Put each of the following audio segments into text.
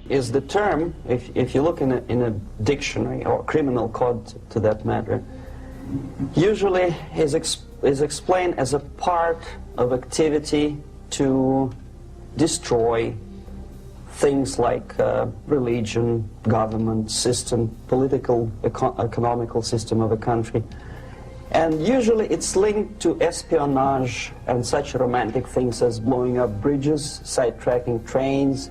is the term, if you look in a dictionary or criminal code to that matter, usually is explained as a part of activity to destroy things like religion, government, system, political, economical system of a country. And usually it's linked to espionage and such romantic things as blowing up bridges, sidetracking trains,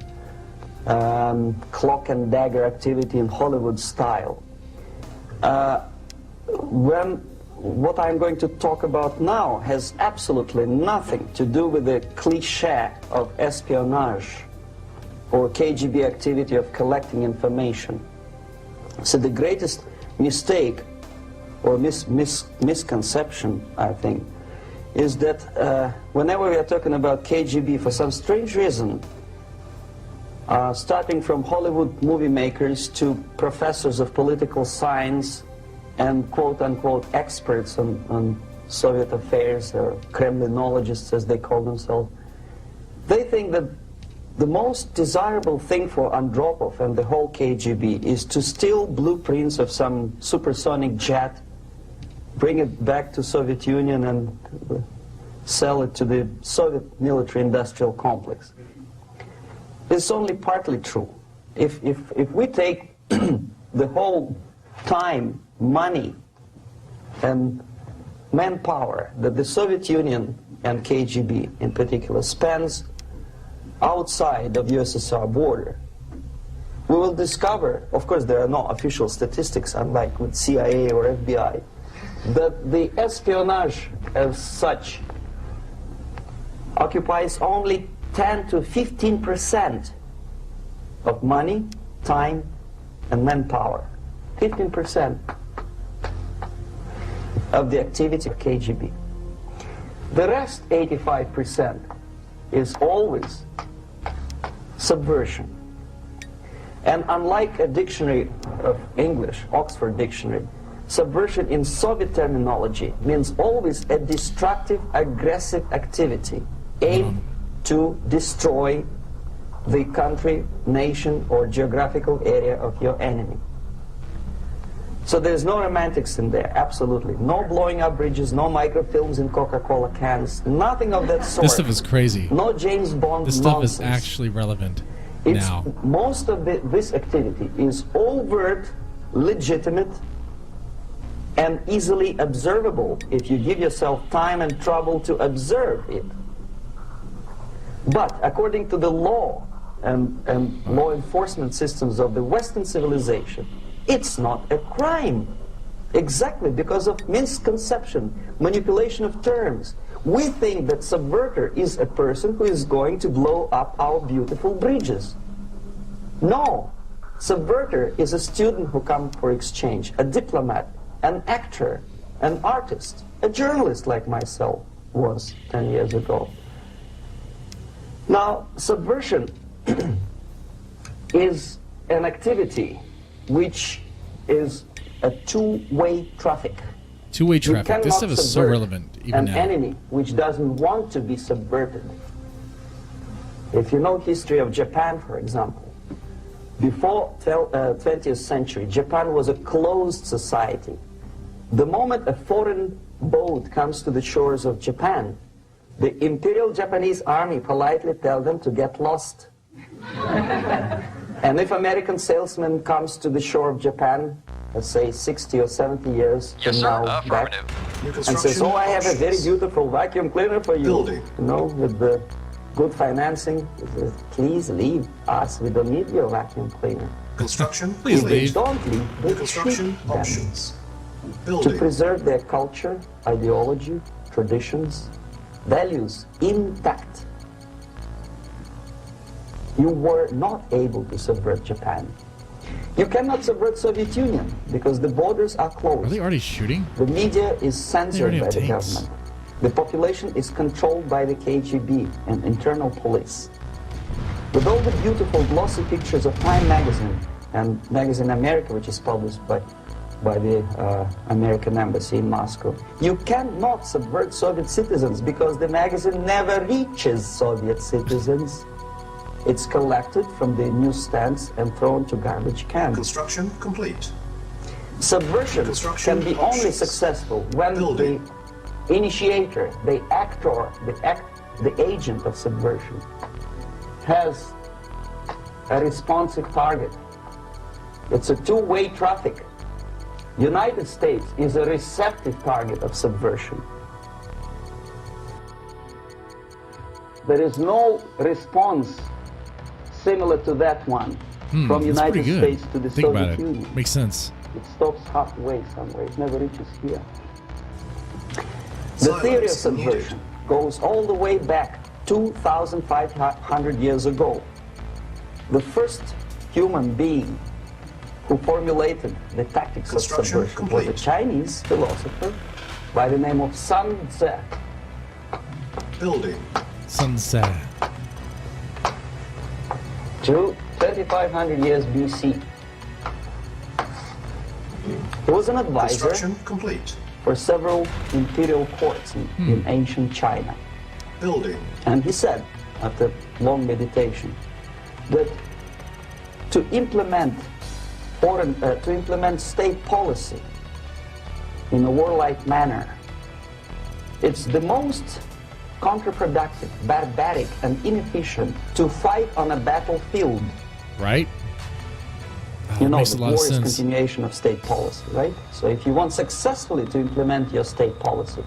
cloak and dagger activity in Hollywood style. What I'm going to talk about now has absolutely nothing to do with the cliché of espionage or KGB activity of collecting information. So the greatest mistake or misconception, I think, is that whenever we are talking about KGB, for some strange reason, starting from Hollywood movie makers to professors of political science and quote-unquote experts on Soviet affairs, or Kremlinologists as they call themselves, they think that the most desirable thing for Andropov and the whole KGB is to steal blueprints of some supersonic jet, bring it back to Soviet Union and sell it to the Soviet military-industrial complex. It's only partly true. If we take the whole time, money, and manpower that the Soviet Union and KGB in particular spends outside of USSR border, we will discover, of course there are no official statistics unlike with CIA or FBI, that the espionage as such occupies only 10 to 15% of money, time, and manpower. 15% of the activity of KGB. The rest, 85%, is always subversion. And unlike a dictionary of English, Oxford Dictionary, subversion in Soviet terminology means always a destructive, aggressive activity aimed to destroy the country, nation, or geographical area of your enemy. So there's no romantics in there, absolutely. No blowing up bridges, no microfilms in Coca-Cola cans, nothing of that sort. This stuff is crazy. No James Bond This stuff nonsense. is actually relevant It's, now. most of this activity is overt, legitimate, and easily observable if you give yourself time and trouble to observe it. But according to the law and law enforcement systems of the Western civilization, it's not a crime. Exactly because of misconception, manipulation of terms. We think that subverter is a person who is going to blow up our beautiful bridges. No, subverter is a student who comes for exchange, a diplomat, an actor, an artist, a journalist like myself was 10 years ago. Now, subversion is an activity which is a two-way traffic. Two-way traffic. This stuff is so relevant even now. An enemy which doesn't want to be subverted. If you know history of Japan, for example, before 20th century, Japan was a closed society. The moment a foreign boat comes to the shores of Japan, the Imperial Japanese Army politely tells them to get lost. And if American salesman comes to the shore of Japan, let's say 60 or 70 years from now back, and says, oh, I have a very beautiful vacuum cleaner for you, you know, with the good financing, please leave us, we don't need your vacuum cleaner. Construction, please leave. Don't leave, they construction options. To preserve their culture, ideology, traditions, values intact. You were not able to subvert Japan. You cannot subvert Soviet Union because the borders are closed. Are they already shooting? The media is censored by the tanks. government. The population is controlled by the KGB and internal police. With all the beautiful glossy pictures of Time magazine and Magazine America, which is published by the American embassy in Moscow, you cannot subvert Soviet citizens because the magazine never reaches Soviet citizens. It's collected from the newsstands and thrown to garbage cans. Construction complete. Subversion Construction can be only options. successful when Building. the initiator, the actor, the agent of subversion has a responsive target. It's a two-way traffic. United States is a receptive target of subversion. There is no response similar to that one from that's United pretty good. States to the Think about Soviet it. Union. Makes sense. It stops halfway somewhere. It never reaches here. The theory of Silence needed. subversion goes all the way back 2,500 years ago. The first human being who formulated the tactics of Construction subversion was a complete. Chinese philosopher by the name of Sun Tzu. Building. Sunset. 2,500 years BC. He was an advisor Construction complete. for several imperial courts in ancient China. Building. And he said, after long meditation, that to implement state policy in a warlike manner, it's the most counterproductive, barbaric, and inefficient to fight on a battlefield. Right? You know, makes the a lot of war is sense. continuation of state policy, right? So if you want successfully to implement your state policy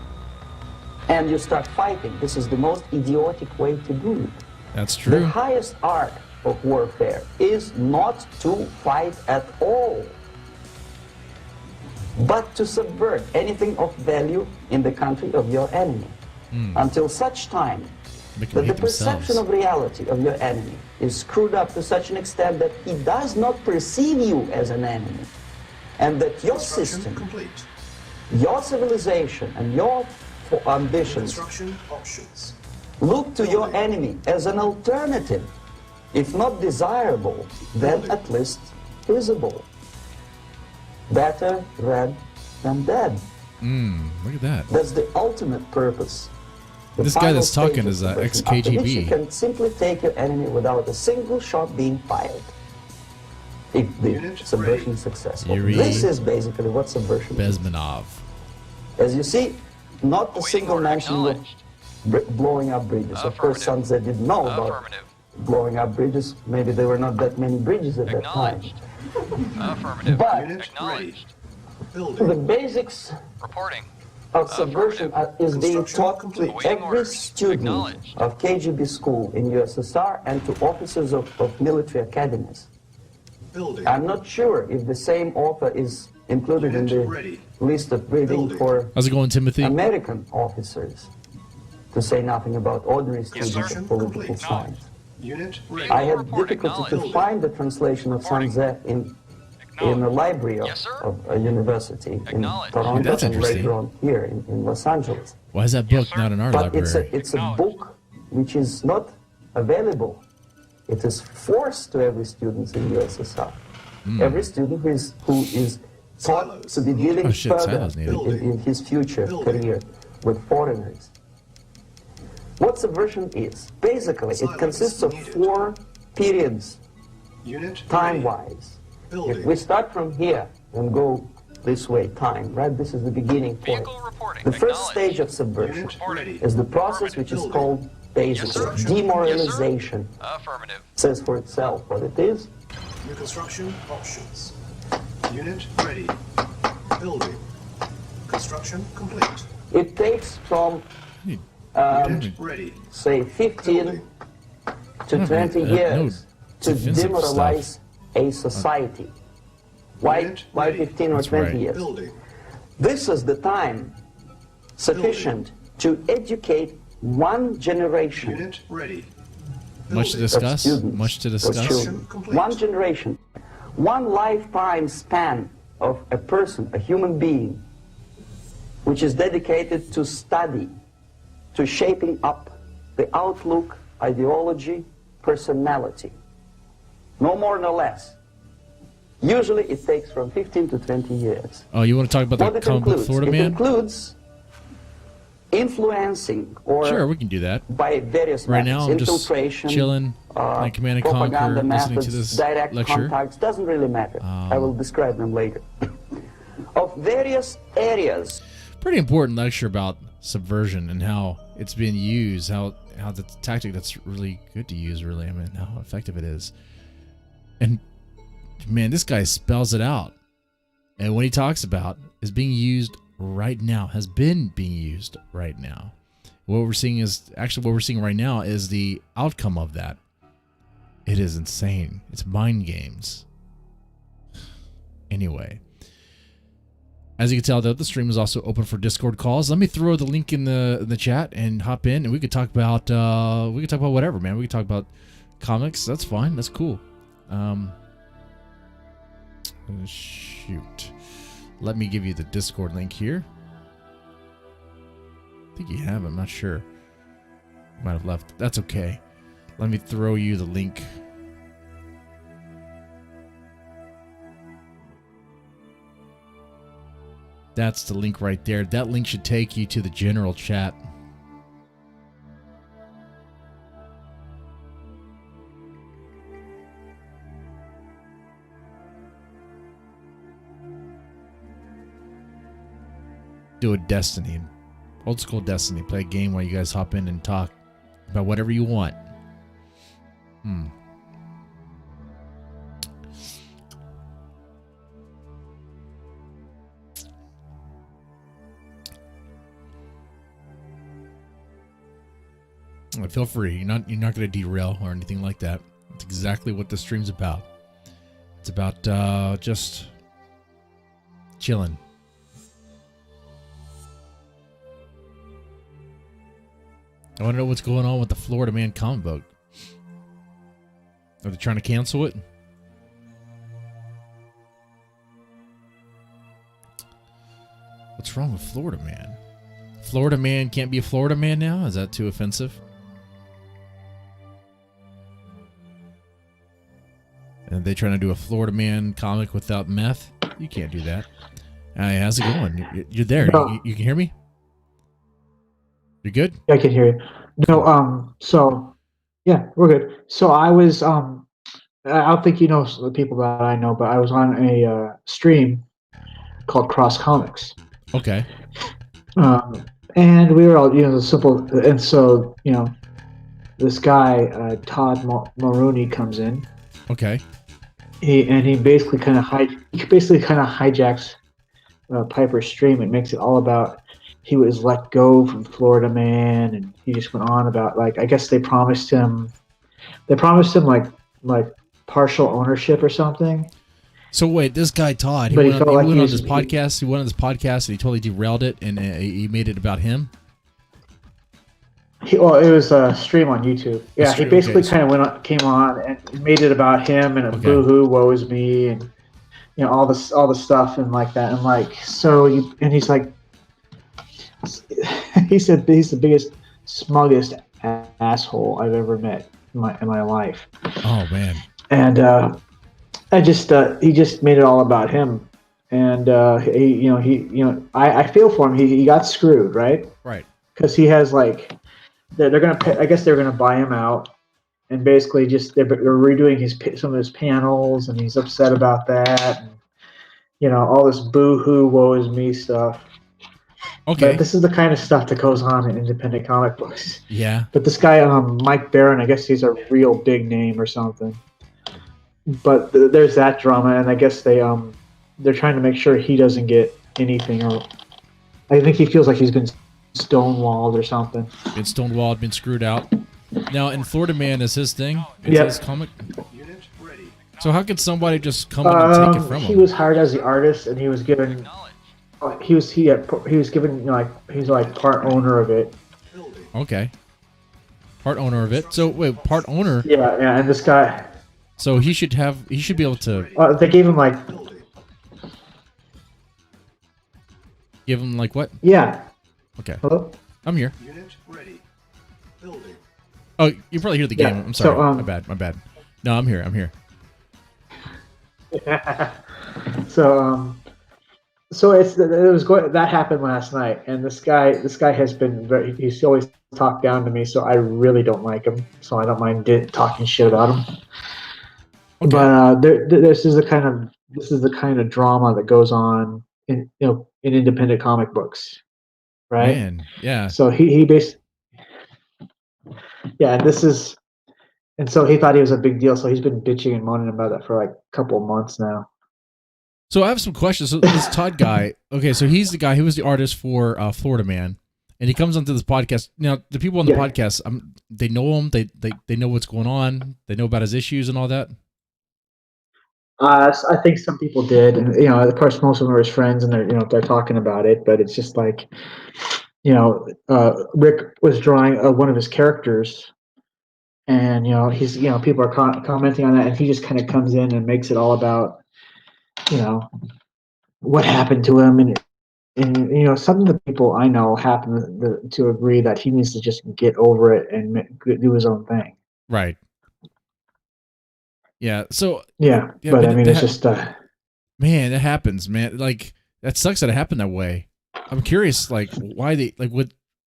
and you start fighting, this is the most idiotic way to do it. That's The true. highest art of warfare is not to fight at all, but to subvert anything of value in the country of your enemy. Until such time Make them that the hate perception themselves. of reality of your enemy is screwed up to such an extent that he does not perceive you as an enemy, and that your Construction system, complete. your civilization, and your ambitions Construction options. look to your enemy as an alternative, if not desirable, then Building. at least visible. Better red than dead. Look at that. That's the ultimate purpose. The This guy final that's talking stage of is, subversion, ex-KGB. after which you can simply take your enemy without a single shot being fired. If the Unit subversion ready. is successful. Yuri This is basically what subversion is. Bezmenov. As you see, not a Awaiting single order mention of acknowledged. blowing up bridges. Of course, Sun Affirmative. Tzu didn't know about Affirmative. blowing up bridges. Maybe there were not that many bridges at that time. Acknowledged. Affirmative. But Unit ready. Acknowledged. the Building. basics Reporting. of subversion is being Construction taught to complete. Awaiting every orders. student Acknowledged. of KGB school in USSR and to officers of military academies. Building. I'm not sure if the same author is included in Unit the ready. list of reading Building. for How's it going, Timothy? American officers, to say nothing about ordinary students Construction of political complete. science. Unit ready. I had Report difficulty to acknowledged. find the translation of Sun Tzu in a library Yes, sir. of a university in Acknowledged. Toronto That's and interesting. later on here in Los Angeles. Why is that book sir. not in our But library? it's a book which is not available. It is forced to every student in USSR. Every student who is taught to be dealing Oh, shit, further silos needed. in his future Building. career with foreigners. What subversion is? Basically, it Silence consists of needed. 4 periods, Unit ready. time-wise. Building. If we start from here and go this way, time, right? This is the beginning point. Vehicle reporting. The first Acknowledged. stage of subversion Unit ready. is the process which is Building. called basically Yes, sir. demoralization. Affirmative. Says for itself what it is. New construction options. Unit ready. Building. Construction complete. It takes from, Unit ready. say, 15 Building. to 20 no years to defensive demoralize a society. Why Unit 15 or That's 20 right. years? Building. This is the time sufficient to educate one generation Unit ready. Much to Building. of discuss. students Much to or discuss. children. Complete. One generation, one lifetime span of a person, a human being, which is dedicated to study, to shaping up the outlook, ideology, personality. No more, no less. Usually it takes from 15 to 20 years. Oh, you want to talk about What that it comic book includes? Florida It man? includes influencing or Sure, we can do that. by various Right methods, now, I'm just infiltration, chilling Playing Command and Conquer, propaganda listening to methods, this direct lecture. contacts, doesn't really matter. I will describe them later. Of various areas. Pretty important lecture about subversion and how it's being used, how the tactic that's really good to use, really. I mean, how effective it is. And man, this guy spells it out. And what he talks about is being used right now, has been being used right now. What we're seeing right now is the outcome of that. It is insane. It's mind games. Anyway, as you can tell, the stream is also open for Discord calls. Let me throw the link in the chat and hop in, and we could talk about whatever, man. We could talk about comics. That's fine. That's cool. Shoot. Let me give you the Discord link here. I think you have. I'm not sure. Might have left. That's okay. Let me throw you the link. That's the link right there. That link should take you to the general chat. Do a Destiny. Old school Destiny. Play a game where you guys hop in and talk about whatever you want. Feel free. You're not going to derail or anything like that. It's exactly what the stream's about. It's about just chilling. I want to know what's going on with the Florida Man comic book. Are they trying to cancel it? What's wrong with Florida Man? Florida Man can't be a Florida Man now? Is that too offensive? And they trying to do a Florida Man comic without meth? You can't do that. Hey, how's it going? You're there. No. You can hear me? You good? Yeah, I can hear you. No, so yeah, we're good. So I was I don't think you know the people that I know, but I was on a stream called Cross Comics. Okay. And we were all, the simple, and so, this guy, Todd Maroney comes in. Okay. He basically kind of hijacks Piper's stream and makes it all about he was let go from Florida Man, and he just went on about, like, I guess they promised him like partial ownership or something. So wait, this guy Todd, he went on this podcast and he totally derailed it, and he made it about him. It was a stream on YouTube. Yeah, he basically kind of came on and made it about him and boo-hoo, woe is me, and all the stuff and like that, and like he's like, he said he's the biggest, smuggest asshole I've ever met in my life. Oh man. And he just made it all about him, and I feel for him. He got screwed, right? Right. Because he has they're gonna pay, I guess they're gonna buy him out, and basically they're redoing some of his panels, and he's upset about that, and all this boo-hoo, woe is me stuff. Okay. But this is the kind of stuff that goes on in independent comic books. Yeah. But this guy, Mike Barron, I guess he's a real big name or something. But there's that drama, and I guess they're trying to make sure he doesn't get anything, or I think he feels like he's been stonewalled or something. Been stonewalled, been screwed out. Now, in Florida Man is his thing. It's his comic. Unit ready. So how could somebody just come in and take it from him? He was hired as the artist, and he was given. He was given he's like part owner of it. Okay. Part owner of it. So wait, part owner. Yeah, and this guy. So he should be able to. They gave him Give him what? Yeah. Okay. Hello? I'm here. Unit ready. Building. Oh, you probably hear the game. Yeah, I'm sorry. so, My bad. No, I'm here. So So that happened last night, and this guy has been he's always talked down to me, so I really don't like him. So I don't mind talking shit about him. Okay. But this is the kind of drama that goes on in independent comic books, right? Man, yeah. So he basically yeah, and so he thought he was a big deal, so he's been bitching and moaning about it for like a couple of months now. So I have some questions. So this Todd guy, okay, so he's the guy who was the artist for Florida Man, and he comes onto this podcast. Now, the people on the podcast, they know him. They know what's going on. They know about his issues and all that. I think some people did, and of course, most of them are his friends, and they're talking about it. But it's just like, Rick was drawing one of his characters, and he's people are commenting on that, and he just kind of comes in and makes it all about what happened to him, and some of the people I know happen to agree that he needs to just get over it and do his own thing. Right. Yeah. So Yeah, but I mean, it's just man, it happens, man. Like that sucks that it happened that way. I'm curious, like why they like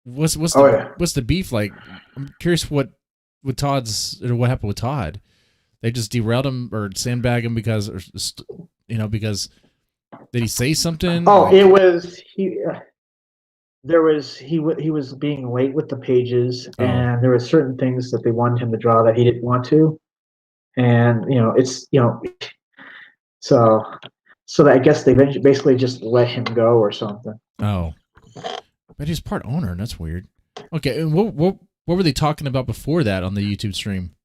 what's the beef like? I'm curious what Todd's or what happened with Todd. They just derailed him or sandbagged him because because did he say something? Oh, like, it was he. He was being late with the pages, and there were certain things that they wanted him to draw that he didn't want to, and so that I guess they basically just let him go or something. Oh, but he's part owner, and that's weird. Okay, and what were they talking about before that on the YouTube stream?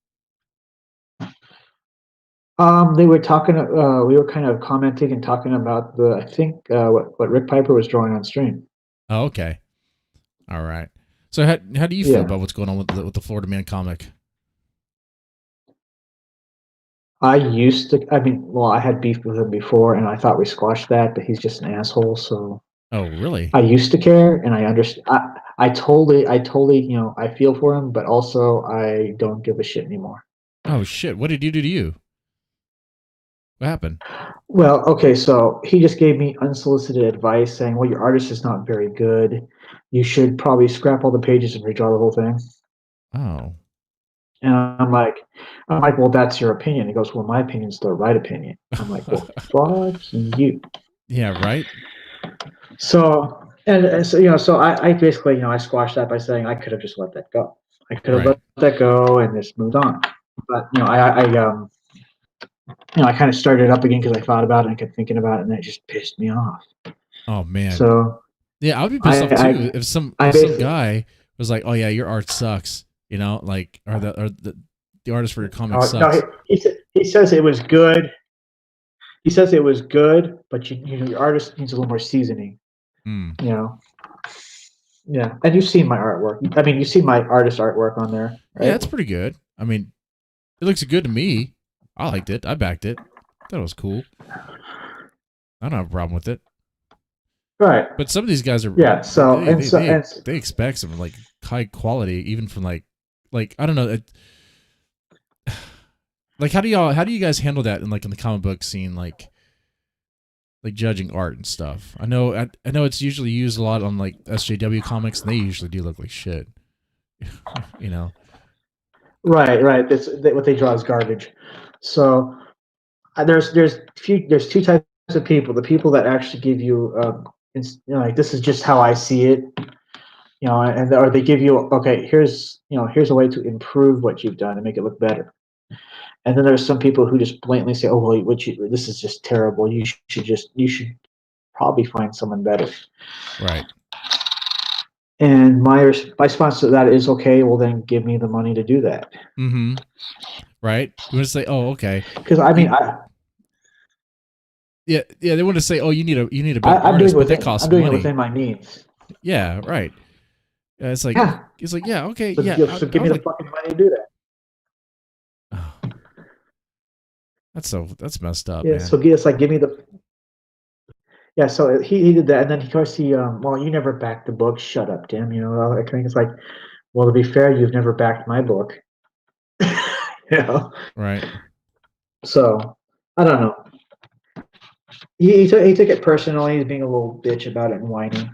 They were talking. We were kind of commenting and talking about I think what Rick Piper was drawing on stream. Oh, okay. All right. So how do you feel about what's going on with the Florida Man comic? I had beef with him before, and I thought we squashed that, but he's just an asshole. So. Oh, really? I used to care, and I understand. I totally, I feel for him, but also I don't give a shit anymore. Oh shit! What did he do to you? What happened? Well, okay, so he just gave me unsolicited advice saying, well, your artist is not very good. You should probably scrap all the pages and redraw the whole thing. Oh. And I'm like, well, that's your opinion. He goes, well, my opinion's the right opinion. I'm like, well, fuck you. Yeah, right. So, so I basically, I squashed that by saying I could have just let that go. I could have let that go and just moved on. But, I kind of started it up again because I thought about it and kept thinking about it, and it just pissed me off. Oh man. So yeah, I would be pissed off too if some guy was like, "Oh yeah, your art sucks," like or the artist for your comic sucks. No, he says it was good. He says it was good, but your artist needs a little more seasoning. Yeah, and you've seen my artwork. I mean, you've seen my artist artwork on there, right? Yeah, it's pretty good. I mean, it looks good to me. I liked it. I backed it. Thought it was cool. I don't have a problem with it. Right. But some of these guys are they expect some like high quality, even from like I don't know. Like how do you guys handle that in the comic book scene, like judging art and stuff? I know it's usually used a lot on like SJW comics, and they usually do look like shit. Right. What they draw is garbage. So there's two types of people. The people that actually give you, like this is just how I see it, or they give you, okay, here's a way to improve what you've done and make it look better. And then there's some people who just blatantly say, oh well, this is just terrible. You should probably find someone better. Right. And my response to that is, okay, well then give me the money to do that. Mm-hmm. Right. You want to say, oh, okay. Because I mean, yeah, they want to say, oh, you need a better artist, but that costs money. I'm doing it within my means. Yeah, right. It's like, yeah, okay, So give me the fucking money to do that. That's messed up. Yeah, man. so it's like give me the. Yeah, so he did that, and then of course well, you never backed the book. Shut up, Tim. I think it's like, well, to be fair, you've never backed my book. Right. So I don't know. he took it personally. He's being a little bitch about it and whining.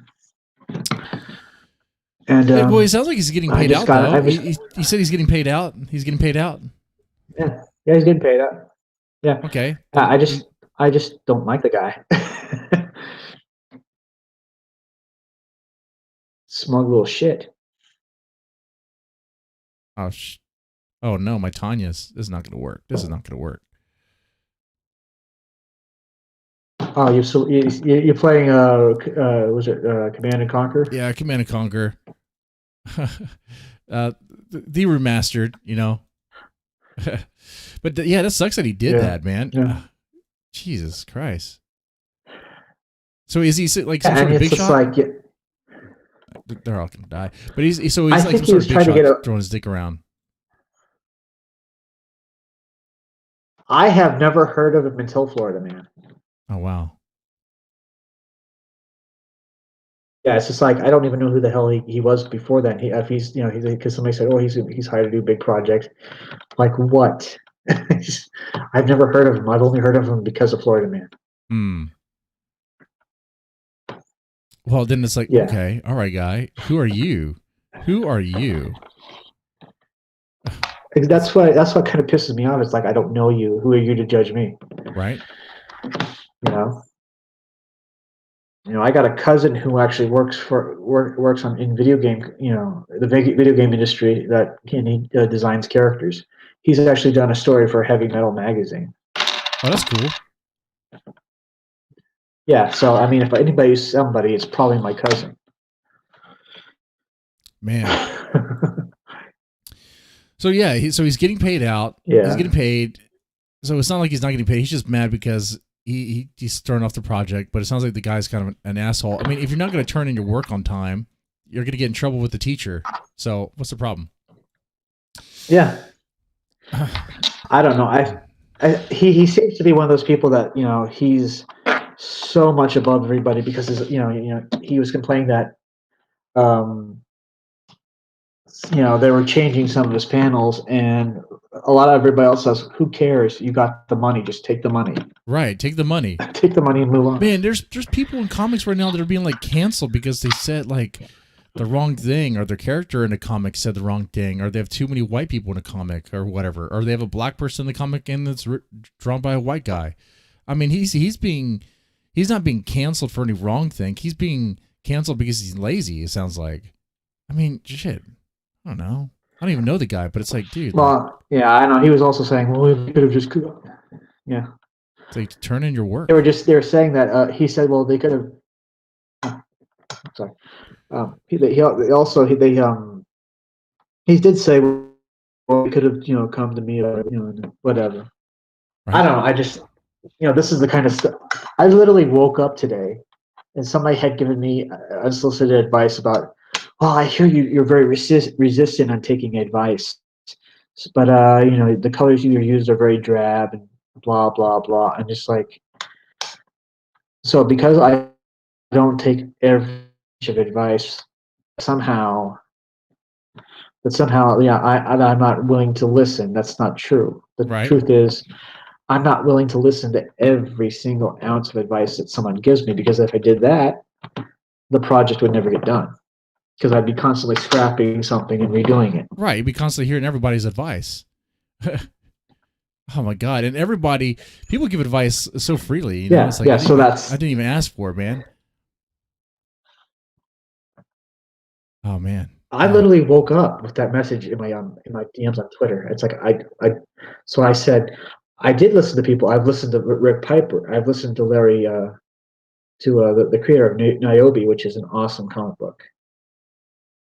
And Hey, boy, it sounds like he's getting I paid just out, got- though. I just- He said he's getting paid out. He's getting paid out. yeah, he's getting paid out. Yeah, Okay. I just don't like the guy. Smug little shit. Oh, oh no, my Tanya's. This is not going to work. This is not going to work. Oh, you're playing was it Command and Conquer? Yeah, Command and Conquer. The remastered, you know. But yeah, that sucks that he did that, man. Yeah. Jesus Christ. So is he like some And sort of it's big just shot? like, yeah, They're all gonna die. But he's I like think some he sort was of big trying to shot, get a- throwing his dick around. I have never heard of him until Florida Man. Oh wow. Yeah, it's just like I don't even know who the hell he was before then. If he's because somebody said, oh, he's hired to do big projects. Like what? I've never heard of him. I've only heard of him because of Florida Man. Hmm. Well, then it's like, Yeah. okay, all right, guy. Who are you? Who are you? That's what kind of pisses me off. It's like I don't know you. Who are you to judge me? Right? You know. I got a cousin who actually works on in video game. The video game industry that he designs characters. He's actually done a story for Heavy Metal magazine. Oh, that's cool. Yeah, so I mean, if anybody's somebody, it's probably my cousin. Man. So yeah, he's getting paid out. Yeah. He's getting paid. So it's not like he's not getting paid. He's just mad because he's thrown off the project. But it sounds like the guy's kind of an asshole. I mean, if you're not going to turn in your work on time, you're going to get in trouble with the teacher. So what's the problem? Yeah. I don't know. He seems to be one of those people that he's so much above everybody because he was complaining that they were changing some of his panels, and a lot of everybody else says, "Who cares? You got the money. Just take the money." Right, take the money. Take the money and move on. Man, there's people in comics right now that are being like canceled because they said like the wrong thing, or their character in a comic said the wrong thing, or they have too many white people in a comic, or whatever, or they have a black person in the comic and it's drawn by a white guy. I mean, he's not being canceled for any wrong thing. He's being canceled because he's lazy. It sounds like. I mean, shit. I don't know. I don't even know the guy, but it's like, dude. Well, yeah, I know. He was also saying, well, we could have just, yeah. It's like, turn in your work. They were saying that, he said, well, they could have, sorry. He did say, well, we could have, come to me, or, whatever. Right. I don't know. I just, this is the kind of stuff. I literally woke up today and somebody had given me unsolicited advice about, well, I hear you're very resistant on taking advice, but the colors you use are very drab and blah blah blah. And just like, so because I don't take every inch of advice, somehow, yeah, I'm not willing to listen. That's not true. The Right. truth is, I'm not willing to listen to every single ounce of advice that someone gives me, because if I did that, the project would never get done. Because I'd be constantly scrapping something and redoing it. Right, you'd be constantly hearing everybody's advice. Oh my god! And people give advice so freely. Yeah, it's like, yeah. I didn't even ask for it, man. Oh man! I literally woke up with that message in my DMs on Twitter. It's like so I said, I did listen to people. I've listened to Rick Piper. I've listened to Larry, the creator of Niobe, which is an awesome comic book.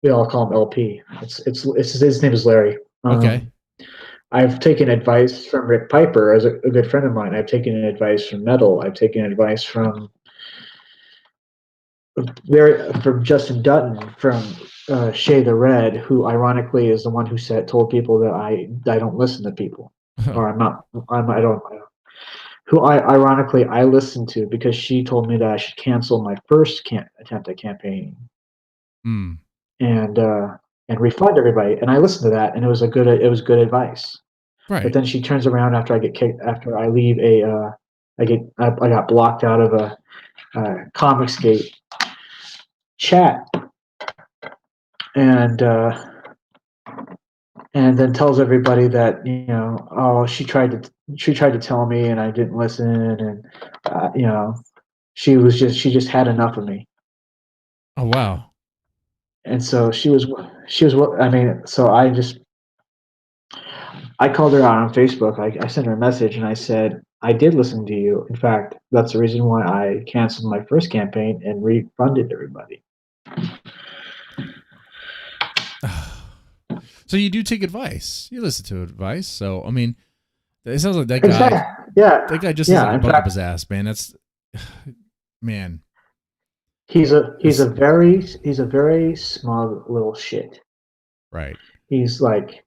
We all call him LP. His name is Larry. Okay. I've taken advice from Rick Piper, as a good friend of mine. I've taken advice from Metal. I've taken advice from Justin Dutton, from Shay the Red, who ironically is the one who told people that I don't listen to people, or who ironically I listened to, because she told me that I should cancel my first attempt at campaigning. And refund everybody. And I listened to that, and it was good advice. Right. But then she turns around after I leave a I got blocked out of a Comicsgate chat, and then tells everybody that oh, she tried to tell me and I didn't listen, and she just had enough of me. Oh wow. And so I mean, so I called her out on Facebook. I sent her a message and I said, I did listen to you. In fact, that's the reason why I canceled my first campaign and refunded everybody. So you do take advice. You listen to advice. So I mean, it sounds like that guy. Exactly. Yeah. That guy just Yeah. has a In bug fact, up his ass, man. That's man. he's a very smug little shit. Right. He's like,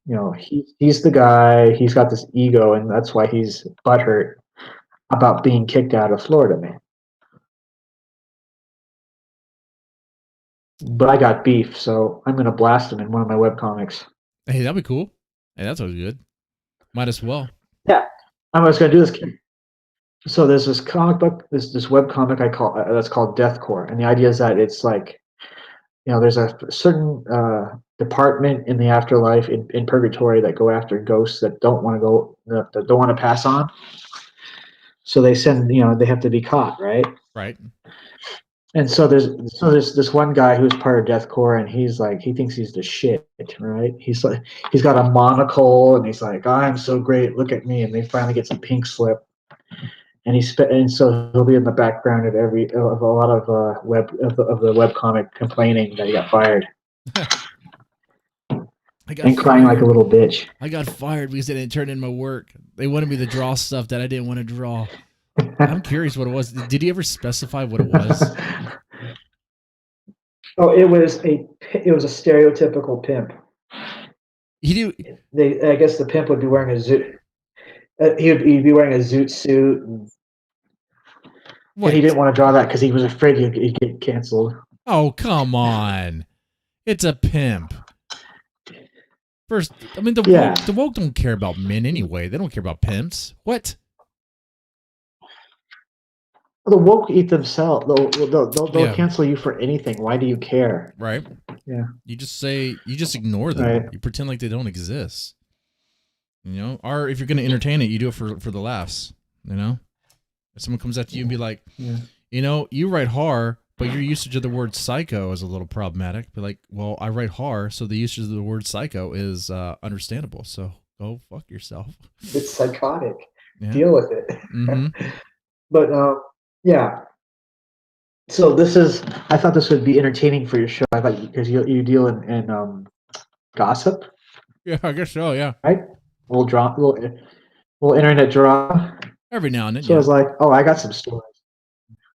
he's the guy. He's got this ego, and that's why he's butthurt about being kicked out of Florida, man. But I got beef, so I'm gonna blast him in one of my webcomics. Hey, that'd be cool. Hey, that's always good. Might as well. Yeah, I was gonna do this. So there's this comic book, this web comic I call that's called Deathcore, and the idea is that it's like, there's a certain department in the afterlife in purgatory that go after ghosts that don't want to that don't want to pass on. So they send, they have to be caught, right? Right. And so there's this one guy who's part of Deathcore, and he's like, he thinks he's the shit, right? He's like, he's got a monocle, and he's like, I'm so great, look at me, and they finally get some pink slip, and so he'll be in the background of a lot of the webcomic complaining that he got fired and crying like a little bitch. I got fired because they didn't turn in my work. They wanted me to draw stuff that I didn't want to draw. I'm curious what it was. Did he ever specify what it was? Oh, it was a stereotypical pimp. He do. I guess the pimp would be wearing a zoot. He'd be wearing a zoot suit, and he didn't want to draw that because he was afraid he'd get canceled. Oh, come on! It's a pimp. First, I mean, the woke don't care about men anyway. They don't care about pimps. What? The woke eat themselves. They'll cancel you for anything. Why do you care? Right. Yeah. You just ignore them. Right. You pretend like they don't exist. Or if you're going to entertain it, you do it for the laughs. If someone comes at you and be like, you write horror, but your usage of the word psycho is a little problematic. Be like, well, I write horror, so the usage of the word psycho is understandable. So go fuck yourself. It's psychotic. Yeah. Deal with it. Mm-hmm. But yeah. So I thought this would be entertaining for your show. I thought because you deal in gossip. Yeah, I guess so. Yeah. Right. Little internet drama. Every now and then. So I was like, oh, I got some stories.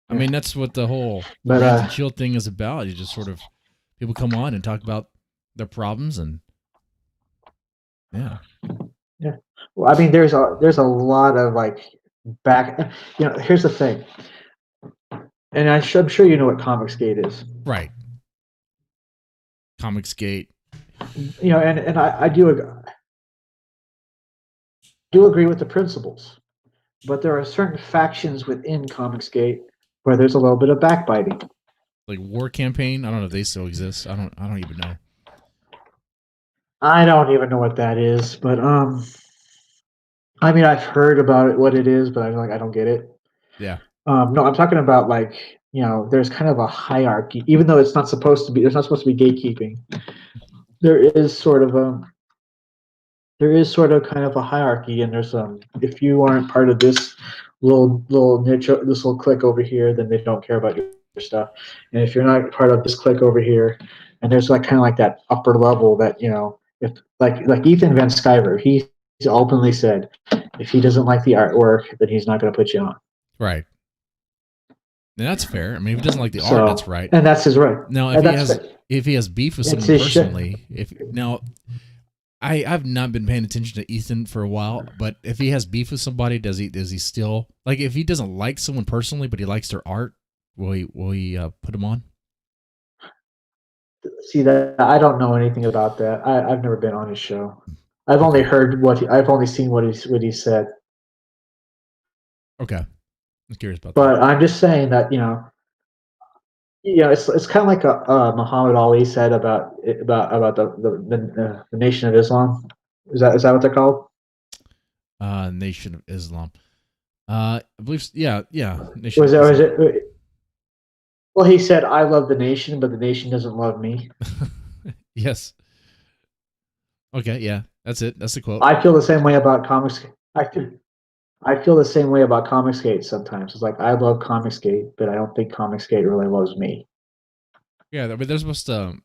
I mean, that's what the whole rant and chill thing is about. You just sort of people come on and talk about their problems and yeah. Well, I mean, there's a lot of like back. Here's the thing, and I'm sure you know what Comicsgate is. Right. Comicsgate. And I do agree with the principles, but there are certain factions within Comicsgate where there's a little bit of backbiting. Like War Campaign? I don't know if they still exist. I don't even know. I don't even know what that is, but I mean, I've heard about it, what it is, but I'm like, I don't get it. Yeah. No, I'm talking about like, there's kind of a hierarchy, even though it's not supposed to be. There's not supposed to be gatekeeping. There is sort of kind of a hierarchy, and there's if you aren't part of this little niche, this little clique over here, then they don't care about your stuff. And if you're not part of this clique over here, and there's like kind of like that upper level that if like Ethan Van Sciver, he's openly said if he doesn't like the artwork, then he's not going to put you on. Right. And that's fair. I mean, if he doesn't like the art, that's right. And that's his right. Now, if he has beef with someone personally, I've not been paying attention to Ethan for a while, but if he has beef with somebody, does he still like if he doesn't like someone personally, but he likes their art, will he put him on? See that I don't know anything about that. I've never been on his show. I've only heard I've only seen what he said. Okay. I'm curious about that. But I'm just saying that it's kind of like Muhammad Ali said about the Nation of Islam. Is that what they're called? Nation of Islam. I believe. Yeah. Nation Was of it? Was Islam. it? Well, he said, "I love the nation, but the nation doesn't love me." Yes. Okay. Yeah. That's it. That's the quote. I feel the same way about comics. I feel the same way about Comicsgate sometimes. It's like I love Comicsgate, but I don't think Comicsgate really loves me. Yeah. I mean, there's supposed to.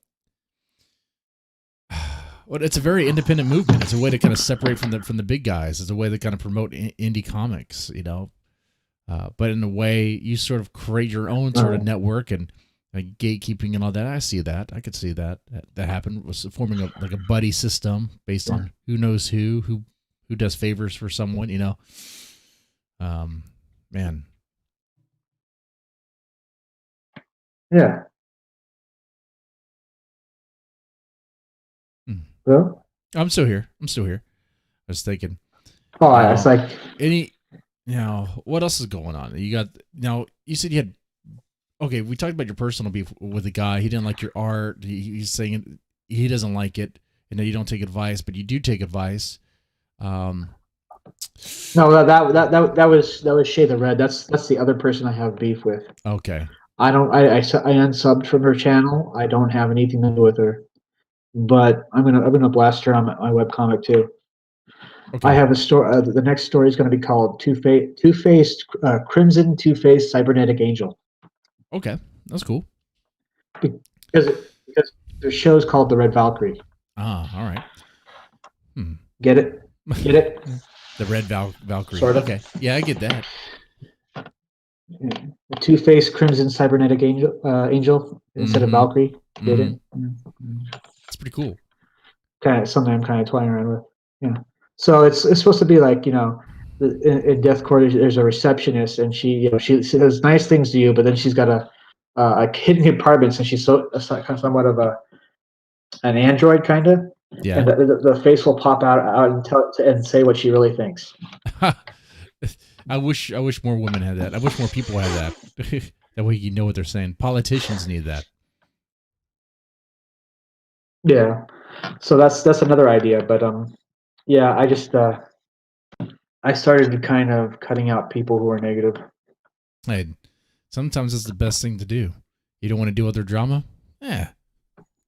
Well, it's a very independent movement. It's a way to kind of separate from the big guys. It's a way to kind of promote indie comics, but in a way, you sort of create your own sort of network and gatekeeping and all that. I see that. I could see that happened. Was forming like a buddy system based on who knows who does favors for someone. Man. Yeah. Well, I'm still here. I was thinking. it's like What else is going on? You got now. You said you had. Okay, we talked about your personal beef with the guy. He didn't like your art. He's saying he doesn't like it, and that you don't take advice, but you do take advice. no, that was Shay the Red. That's the other person I have beef with. Okay. I unsubbed from her channel. I don't have anything to do with her, but I'm gonna blast her on my webcomic too. Okay. I have a story. The next story is going to be called Two-Faced Crimson Two-Faced Cybernetic Angel. Okay, that's cool. Because the show's called The Red Valkyrie. Ah, all right. Get it? Get it? The Red Valkyrie. Sort of. Okay. Yeah, I get that. The Two-Faced Crimson Cybernetic Angel instead of Valkyrie. Get it? It's pretty cool. Kind of something I'm kind of toying around with. Yeah. So it's supposed to be like in Death Court there's a receptionist and she says nice things to you, but then she's got a hidden apartment, and she's somewhat of an android kind of. Yeah. And the face will pop out and say what she really thinks. I wish more women had that. I wish more people had that. That way you know what they're saying. Politicians need that. Yeah. So that's another idea, but yeah, I just I started kind of cutting out people who are negative. Hey, sometimes it's the best thing to do. You don't want to deal with their drama? Yeah.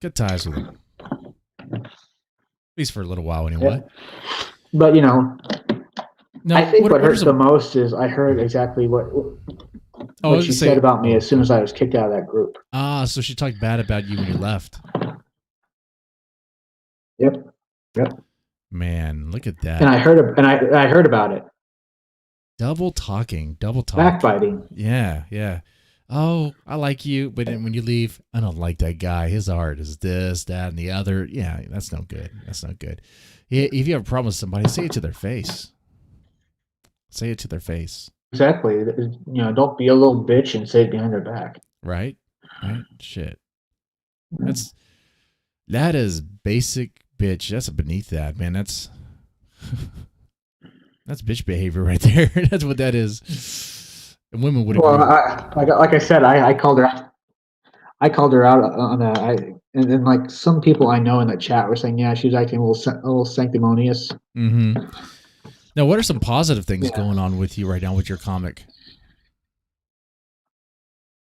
Cut ties with them. At least for a little while anyway. Yeah. But now, I think what hurts the most is I heard exactly what she said about me as soon as I was kicked out of that group. Ah, so she talked bad about you when you left. Yep. Man, look at that. And I heard about it. Double talking. Backbiting. Yeah. Oh, I like you, but then when you leave, I don't like that guy. His art is this, that, and the other. Yeah, that's no good. If you have a problem with somebody, say it to their face. Exactly. Don't be a little bitch and say it behind their back. Right? Shit. That is basic bitch. That's beneath that, man. That's bitch behavior right there. That's what that is. And women would agree. Well, like I said, I called her out. I called her out on that. And like some people I know in the chat were saying, yeah, she was acting a little sanctimonious. Mm-hmm. Now, what are some positive things going on with you right now with your comic?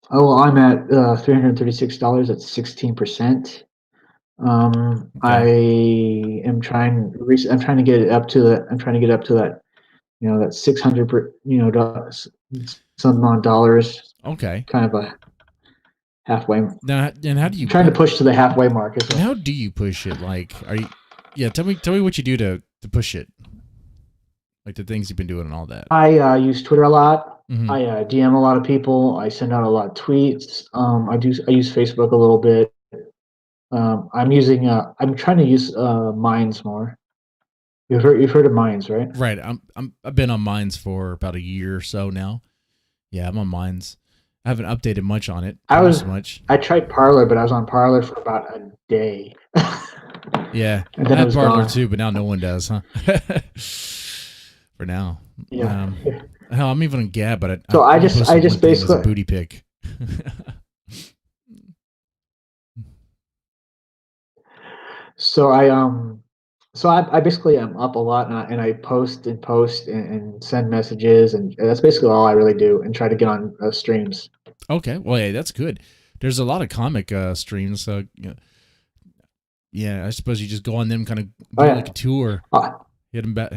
Oh, well, I'm at $336. That's 16%. Okay. I'm trying to get it up to that. I'm trying to get up to that. That 600 some odd dollars. Okay. Kind of a halfway. Now, and how do you trying to push to the halfway mark? And how do you push it? Like, are you? Yeah, tell me what you do to push it. Like the things you've been doing and all that. I use Twitter a lot. Mm-hmm. I DM a lot of people. I send out a lot of tweets. I use Facebook a little bit. I'm trying to use Minds more. You've heard of Minds, right? Right. I've been on Minds for about a year or so now. Yeah, I'm on Minds. I haven't updated much on it. I tried Parler, but I was on Parler for about a day. Yeah, and then I had Parler too, but now no one does, huh? For now. Yeah. Hell, I'm even on Gab, but So I I only just posted one thing as a basically booty pic. so I basically am up a lot and I post and send messages and that's basically all I really do and try to get on streams. Okay, well, yeah, that's good. There's a lot of comic streams, so yeah, I suppose you just go on them, kind of Oh do yeah. like a tour, Uh, hit them back,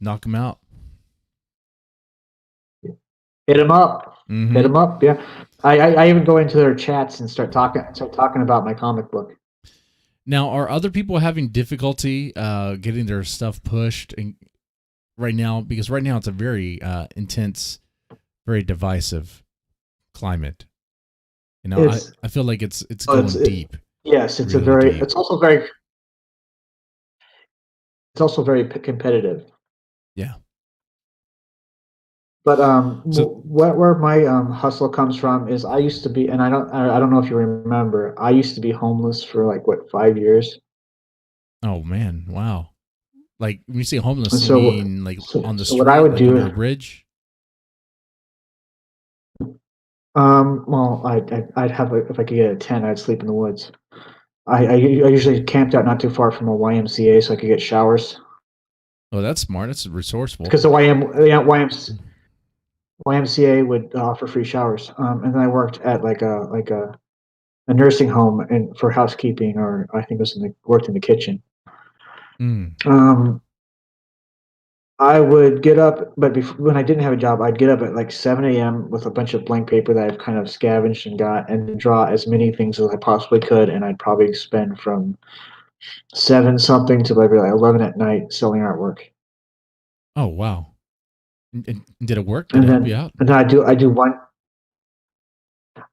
knock them out. Hit them up. Hit Mm-hmm. them up. Yeah. I even go into their chats and start talking about my comic book. Now, are other people having difficulty getting their stuff pushed and right now? Because right now it's a very intense, very divisive climate. It's I feel like it's oh, going deep, yes, it's a really very deep. it's also very competitive. Yeah. But So, where my hustle comes from is I used to be, and I don't know if you remember, I used to be homeless for like what 5 years, oh man, wow. Like when you say and homeless, you so mean like on the so what I street, would like under a do, bridge? well, I'd have if I could get a tent, I'd sleep in the woods. I usually camped out not too far from a YMCA so I could get showers Oh, that's smart. That's resourceful. because the YMCA would offer free showers. And then I worked at a nursing home and for housekeeping, or I think it was worked in the kitchen. Mm. Um, I would get up, but when I didn't have a job, I'd get up at like 7 a.m. with a bunch of blank paper that I've kind of scavenged and got, and draw as many things as I possibly could. And I'd probably spend from 7 something to maybe like 11 at night selling artwork. Oh wow. And did it work? Did it help you out? And then I do one.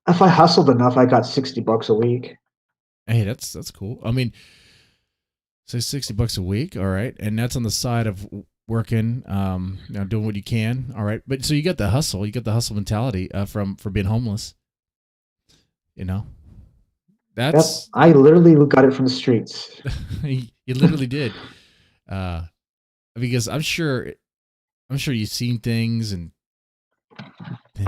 If I hustled enough, I got $60 a week. Hey, that's cool. I mean, say $60 a week, all right, and that's on the side of working, doing what you can, all right. But so you got the hustle, mentality for being homeless. You know, Yep, that's I literally got it from the streets. you literally did. Uh, because I'm sure you've seen things, and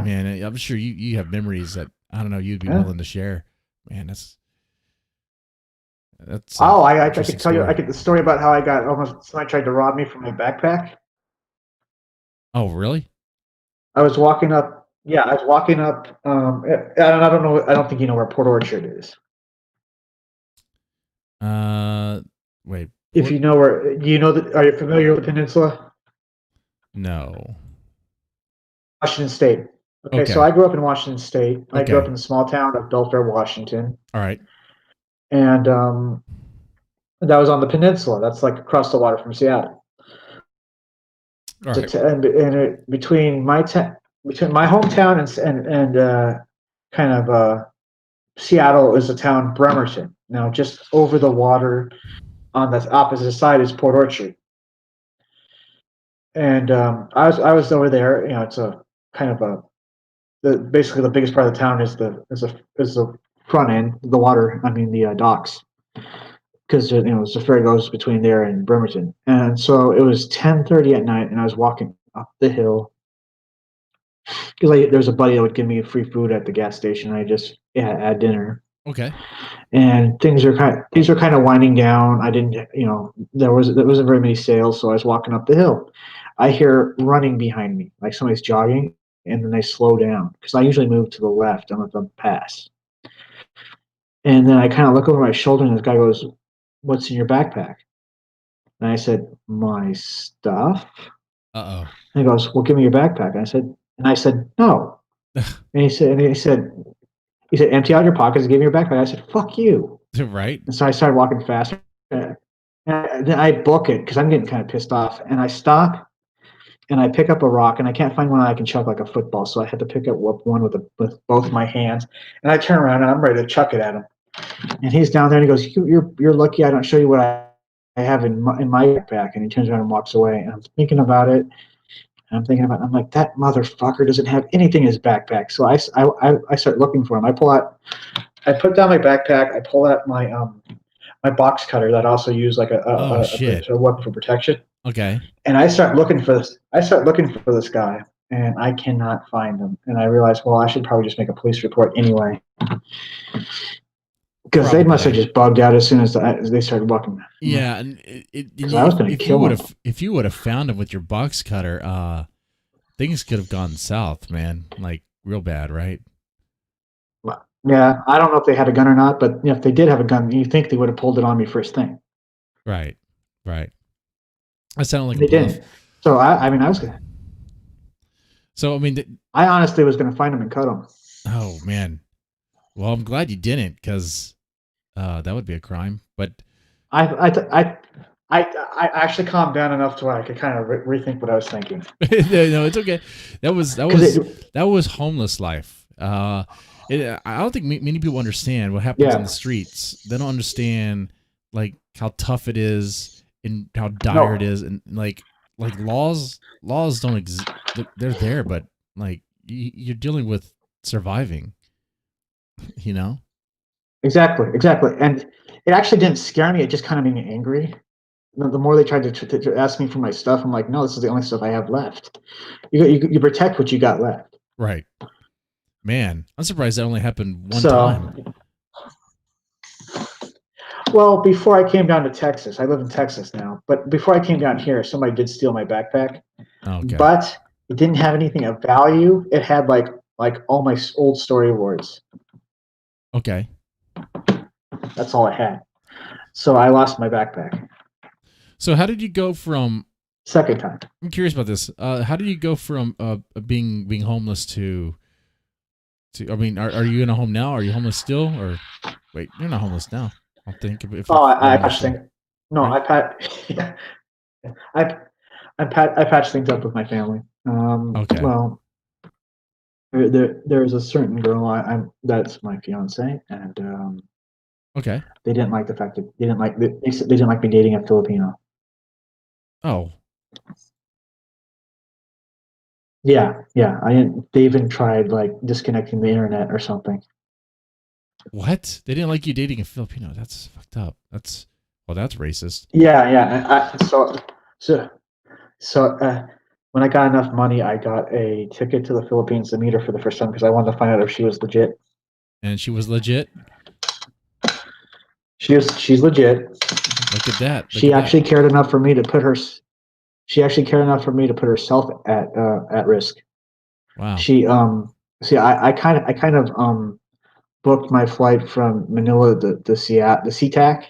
man, I'm sure you have memories that I don't know you'd be Yeah. willing to share. Man, that's Oh, I interesting could tell you. story. I could the story about how I got almost somebody tried to rob me from my backpack. Oh, really? I was walking up. Yeah, I was walking up. I don't know. I don't think you know where Port Orchard is. Uh, Wait, If you know where, you know that. Are you familiar with the peninsula? no. Washington State. Okay, so Okay. I grew up in Washington State. I grew up Okay. in the small town of Belfair, Washington, All right. and that was on the peninsula. That's like across the water from Seattle. All right. Between my hometown and kind of Seattle is the town Bremerton. Now, just over the water on the opposite side is Port Orchard, and I was over there. You know, it's a kind of basically the biggest part of the town is the front end, the water. I mean the docks, because the ferry goes between there and Bremerton, and so it was 10:30 at night, and I was walking up the hill because there's a buddy that would give me free food at the gas station. I just had dinner, Okay. and things are kind of winding down. I didn't, there wasn't very many sales, so I was walking up the hill. I hear running behind me, like somebody's jogging, and then they slow down because I usually move to the left on the pass. And then I kind of look over my shoulder, and this guy goes, "What's in your backpack?" And I said, "My stuff." Uh And he goes, "Well, give me your backpack." And I said, "No." oh. He said, "Empty out your pockets and give me your backpack." I said, "Fuck you." Right. And so I started walking faster. And then I book it because I'm getting kind of pissed off. And I stop and I pick up a rock and I can't find one I can chuck like a football. So I had to pick up one with both my hands. And I turn around and I'm ready to chuck it at him. And he's down there and he goes, "You're lucky I don't show you what I have in my backpack." And he turns around and walks away. And I'm thinking about it. And I'm like, that motherfucker doesn't have anything in his backpack. So I start looking for him. I put down my backpack. I pull out my box cutter that I also use like Oh shit. a weapon for protection. Okay. And I start looking for this. I start looking for this guy, and I cannot find them. And I realized, well, I should probably just make a police report anyway. Because they must have Probably. just bugged out as soon as they started walking. Yeah, and Because I was going to kill him. if you would have found him with your box cutter, things could have gone south, man. Like real bad, right? Yeah, I don't know if they had a gun or not, but if they did have a gun, you think they would have pulled it on me first thing. Right. That sounded like They a bluff. didn't. So I mean, I was going to. So I mean, I honestly was going to find him and cut him. oh man. Well, I'm glad you didn't, because that would be a crime. But I actually calmed down enough to where I could kind of rethink what I was thinking. no, it's okay. That was homeless life. I don't think many people understand what happens in the streets. They don't understand like how tough it is and how dire it is, and like laws don't exist. They're there, but like you're dealing with surviving. You know. Exactly. And it actually didn't scare me. It just kind of made me angry. The more they tried to ask me for my stuff, I'm like, no, this is the only stuff I have left. You protect what you got left. Right. Man, I'm surprised that only happened one So, time. Well, before I came down to Texas, I live in Texas now, but before I came down here, somebody did steal my backpack. Okay. But it didn't have anything of value. It had like all my old storyboards. Okay. That's all it had. So I lost my backpack. So how did you go from? Second time. I'm curious about this. How did you go from being homeless to? I mean, are you in a home now? Are you homeless still? Or wait, you're not homeless now. I'll think if. I patched things. No, right? I patched things up with my family. Okay. Well, there's a certain girl that's my fiance, and okay. They didn't like the fact that they didn't like me dating a Filipino. Oh. Yeah. They even tried like disconnecting the internet or something. What? They didn't like you dating a Filipino? That's fucked up. That's racist. Yeah. So when I got enough money, I got a ticket to the Philippines to meet her for the first time because I wanted to find out if she was legit. And she was legit. She's legit. Look at that. She actually cared enough for me to put her. She actually cared enough for me to put herself at risk. Wow. She see I kind of booked my flight from Manila to Seattle, the SeaTac,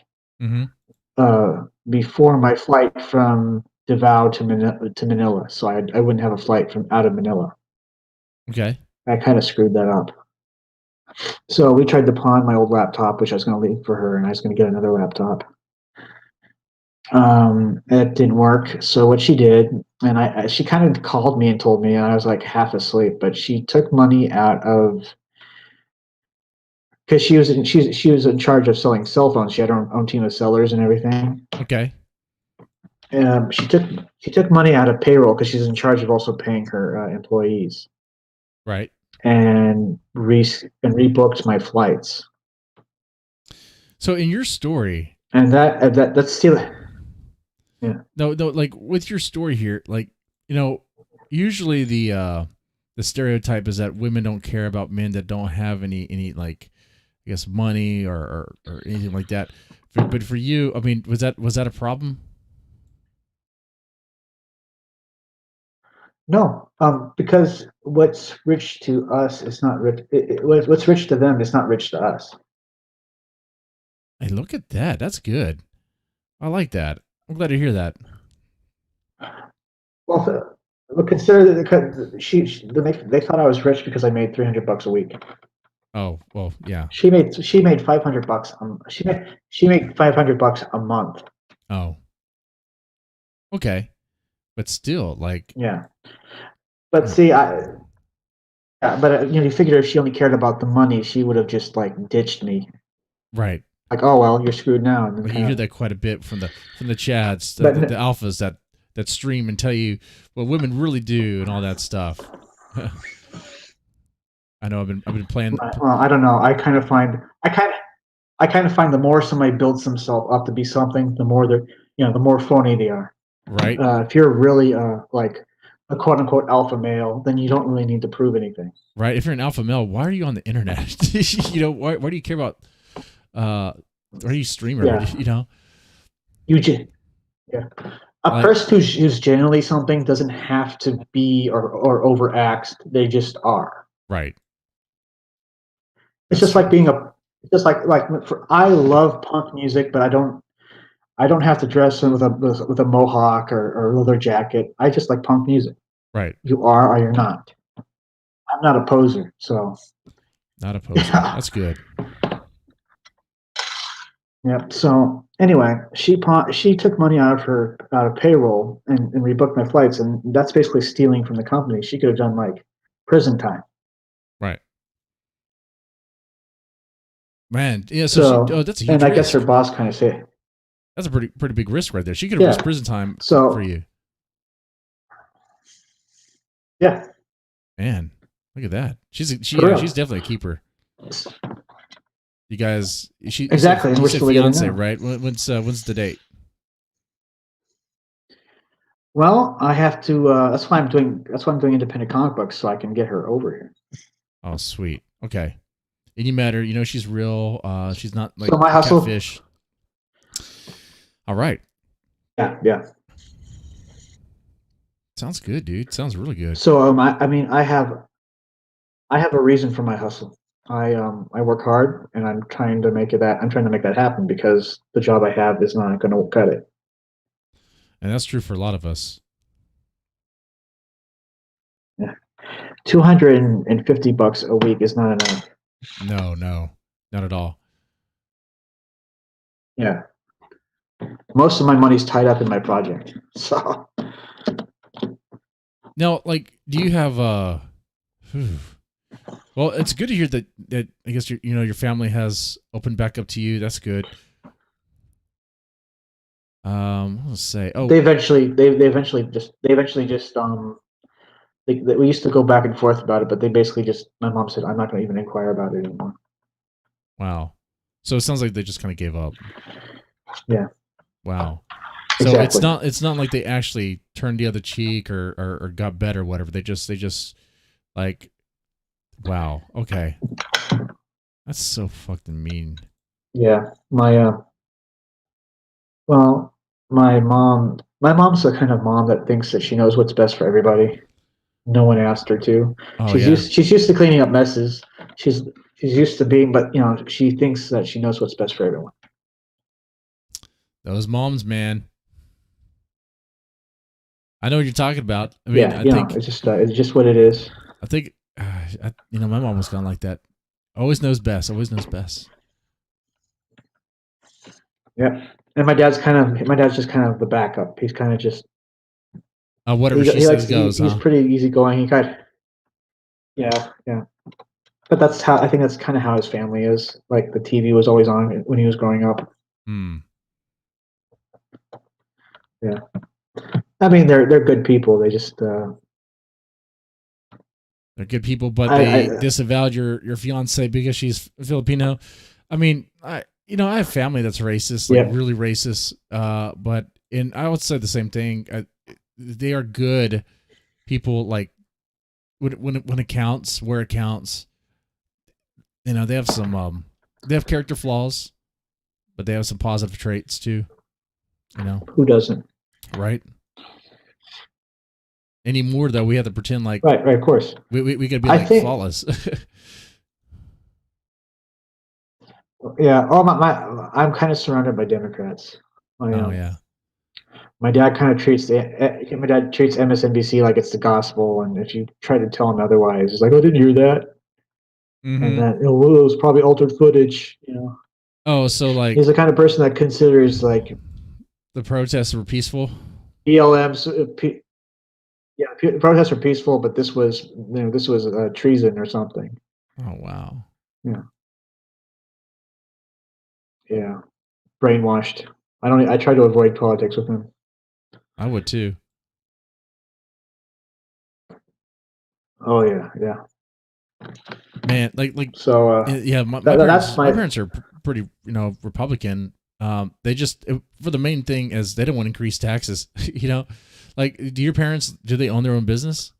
before my flight from Davao to Manila, so I wouldn't have a flight from out of Manila. Okay. I kind of screwed that up. So we tried to pawn my old laptop, which I was going to leave for her, and I was going to get another laptop. It didn't work. So what she did, and she kind of called me and told me, and I was like half asleep, but she took money out of, because she was in charge of selling cell phones. She had her own team of sellers and everything. Okay. She took money out of payroll because she's in charge of also paying her employees. Right. And rebooked my flights. So in your story, and that's still. Yeah. No, like with your story here, like, you know, usually the stereotype is that women don't care about men that don't have any like, I guess, money or anything like that. But for you, I mean, was that a problem? No, because what's rich to us is not rich. What's rich to them is not rich to us. Hey, look at that. That's good. I like that. I'm glad to hear that. Well, consider that they thought I was rich because I made $300 a week. Oh, well, yeah. She made $500. She made $500 a month. Oh. Okay. But still, like. Yeah. But see, you figure if she only cared about the money, she would have just like ditched me. Right. Like, oh well, you're screwed now. And you hear that quite a bit from the chads, the alphas that stream and tell you what women really do and all that stuff. I know I've been playing. Well, I don't know. I kind of find the more somebody builds themselves up to be something, the more the more phony they are. Right. If you're really like a quote unquote alpha male, then you don't really need to prove anything. Right? If you're an alpha male, why are you on the internet? Why do you care about why do you stream or Yeah. Yeah. A person who's genuinely something doesn't have to be or overacts. They just are. Right. It's just like being I love punk music, but I don't have to dress in with a mohawk or leather jacket. I just like punk music. Right. You are or you're not. I'm not a poser, so. Not a poser. Yeah. That's good. Yep. So anyway, she took money out of payroll and rebooked my flights, and that's basically stealing from the company. She could have done like prison time. Right. Man, yeah. So That's a huge and I risk. guess her boss kind of said, That's a pretty big risk right there. She could have risked prison time for you. Yeah. Man, look at that. She's definitely a keeper. You guys, exactly. You said fiance, right? When's the date? Well, I have to. That's why I'm doing independent comic books, so I can get her over here. Oh, sweet. Okay. And you met her. You know she's real. She's not like so my hustle. Catfish. All right. Yeah. Sounds good, dude. Sounds really good. So I have a reason for my hustle. I work hard, and I'm trying to make that happen because the job I have is not going to cut it. And that's true for a lot of us. Yeah, $250 a week is not enough. No, not at all. Yeah, most of my money's tied up in my project. So now, like, do you have Well, it's good to hear that I guess your family has opened back up to you. That's good. Let's say. Oh, they eventually just we used to go back and forth about it, but they basically just my mom said I'm not going to even inquire about it anymore. Wow. So it sounds like they just kind of gave up. Yeah. Wow. So exactly. it's not like they actually turned the other cheek or got better or whatever. They just like. Wow. Okay. That's so fucking mean. Yeah. My mom's the kind of mom that thinks that she knows what's best for everybody. No one asked her to. Oh, she's used to cleaning up messes. She's used to being, but she thinks that she knows what's best for everyone. Those moms, man. I know what you're talking about. I mean, I think it's just what it is. I think my mom was kind of like that. Always knows best. Yeah, and my dad's just kind of the backup. He's kind of just whatever she says goes. He's pretty easygoing. Yeah. But I think that's kind of how his family is. Like the TV was always on when he was growing up. Yeah, I mean they're good people. They just they're good people, but they disavowed your fiance because she's Filipino. I mean, I have family that's racist, really racist. But I would say the same thing. They are good people. Like when it counts, where it counts. They have some they have character flaws, but they have some positive traits too. Who doesn't? Right. Anymore though, we have to pretend like right. Of course, we could be flawless. Yeah. Oh I'm kind of surrounded by Democrats. Yeah. My dad treats MSNBC like it's the gospel, and if you try to tell him otherwise, he's like, "Oh, didn't hear that," and that it was probably altered footage. Oh, so like he's the kind of person that considers like the protests were peaceful. BLMs, protests were peaceful, but this was treason or something. Oh wow. Yeah, brainwashed. I try to avoid politics with him. I would too. Oh yeah. Man, so yeah, my parents are pretty Republican. They just for the main thing is they don't want to increase taxes. Like, do your parents, do they own their own business?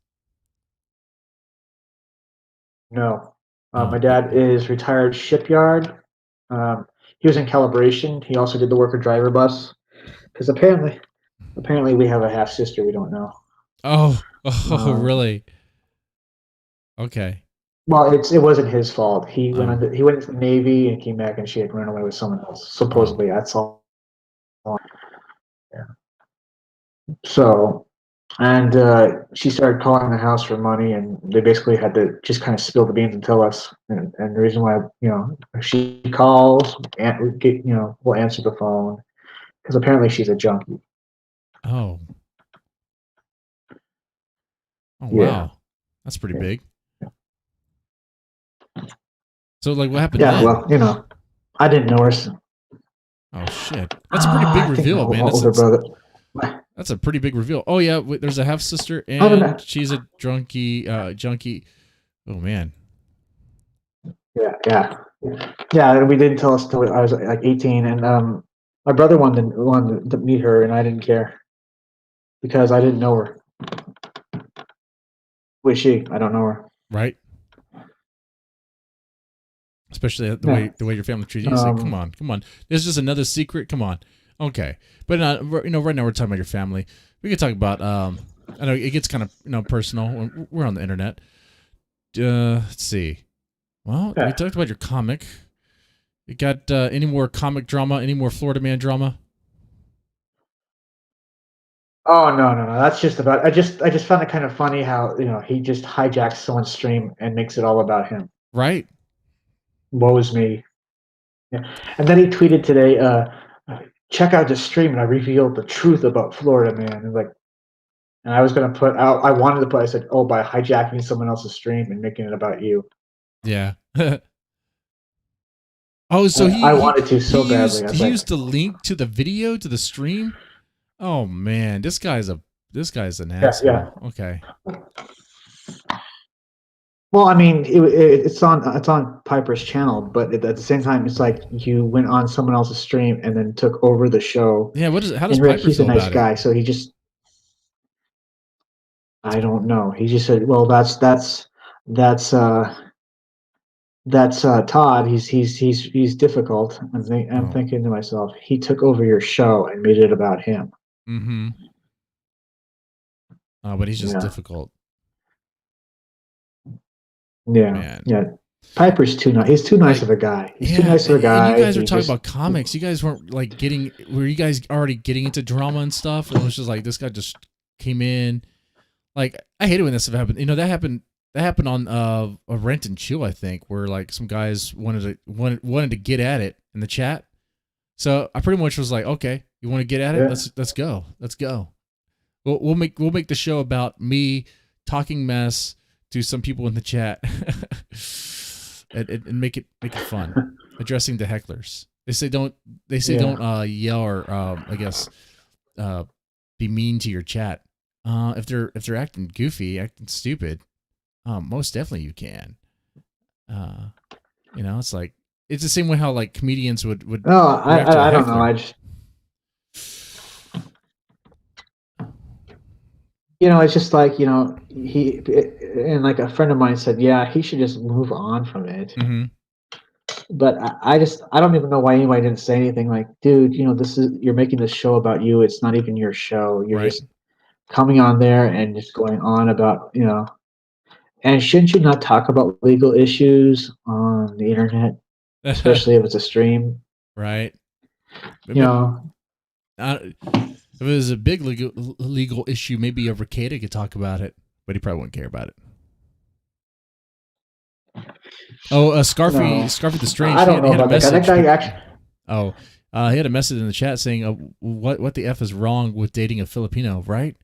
No. Oh, My dad is retired shipyard. He was in calibration. He also did the worker driver bus. Because apparently we have a half sister we don't know. oh, Um, really? Okay. well, it wasn't his fault. Oh, He went into the Navy and came back, and she had run away with someone else. oh, Supposedly, that's all. Yeah. So, and she started calling the house for money, and they basically had to just kind of spill the beans and tell us. And the reason why, if she calls, and we'll answer the phone because apparently she's a junkie. oh, oh, Yeah. wow. That's pretty Yeah. big. So, like, what happened Yeah. then? Well, I didn't know her. Oh, shit. That's a pretty big I think my reveal, man. older brother. That's a pretty big reveal. Oh, yeah. There's a half sister, I don't know. and she's a junkie. Oh, man. Yeah. And we didn't tell us till I was like 18, and my brother wanted to meet her, and I didn't care because I didn't know her. Who is she? I don't know her. Right? Especially Yeah. the way your family treats you. You say, come on. There's just another secret. Come on. Okay. But, right now we're talking about your family. We could talk about, I know it gets kind of, personal. We're on the internet. Let's see. Well, Yeah. we talked about your comic. You got any more comic drama? Any more Florida Man drama? Oh no. That's just about. I just found it kind of funny how he just hijacks someone's stream and makes it all about him. Right? Woe is me. Yeah. And then he tweeted today, check out this stream, and I revealed the truth about Florida Man. And I was gonna put out. I wanted to put. I said, oh, by hijacking someone else's stream and making it about you. Yeah. Oh, so I wanted to so badly. He used the link to the video to the stream. Oh man, this guy's an asshole. Yeah. Okay. Well, I mean, it's on Piper's channel, but at the same time, it's like you went on someone else's stream and then took over the show. Yeah. How does And Rick, Piper he's a feel nice about guy, so I don't know. He just said, "Well, that's Todd. He's difficult." I'm Oh. thinking to myself, he took over your show and made it about him. Mm-hmm. Oh, but he's just Yeah. difficult. Yeah, Man. yeah. Piper's too nice. He's too nice of a guy. He's too nice of a guy. And you guys were He talking just- about comics. You guys weren't like were you guys already getting into drama and stuff? And it was just like this guy just came in. Like, I hate it when that stuff happened. That happened on a Rent and Chill, I think, where like some guys wanted to get at it in the chat. So I pretty much was like, okay, you want to get at it? Yeah. Let's go. We'll make the show about me talking mess to some people in the chat, and make it fun, addressing the hecklers. They say don't yell or I guess be mean to your chat. If they're acting goofy, acting stupid, most definitely you can. It's like it's the same way how like comedians would. No, react to a I don't know. heckler. I just it's just like and like a friend of mine said, yeah, he should just move on from it. Mm-hmm. But I don't even know why anybody didn't say anything. Like, dude, you're making this show about you. It's not even your show. You're Right. just coming on there and just going on about And shouldn't you not talk about legal issues on the internet, especially if it's a stream? Right. If it was a big legal issue, maybe over Kata could talk about it, but he probably wouldn't care about it. Oh, Scarfy the Strange. I don't know about that guy. That guy actually. Oh, he had a message in the chat saying, "What the f is wrong with dating a Filipino?" Right?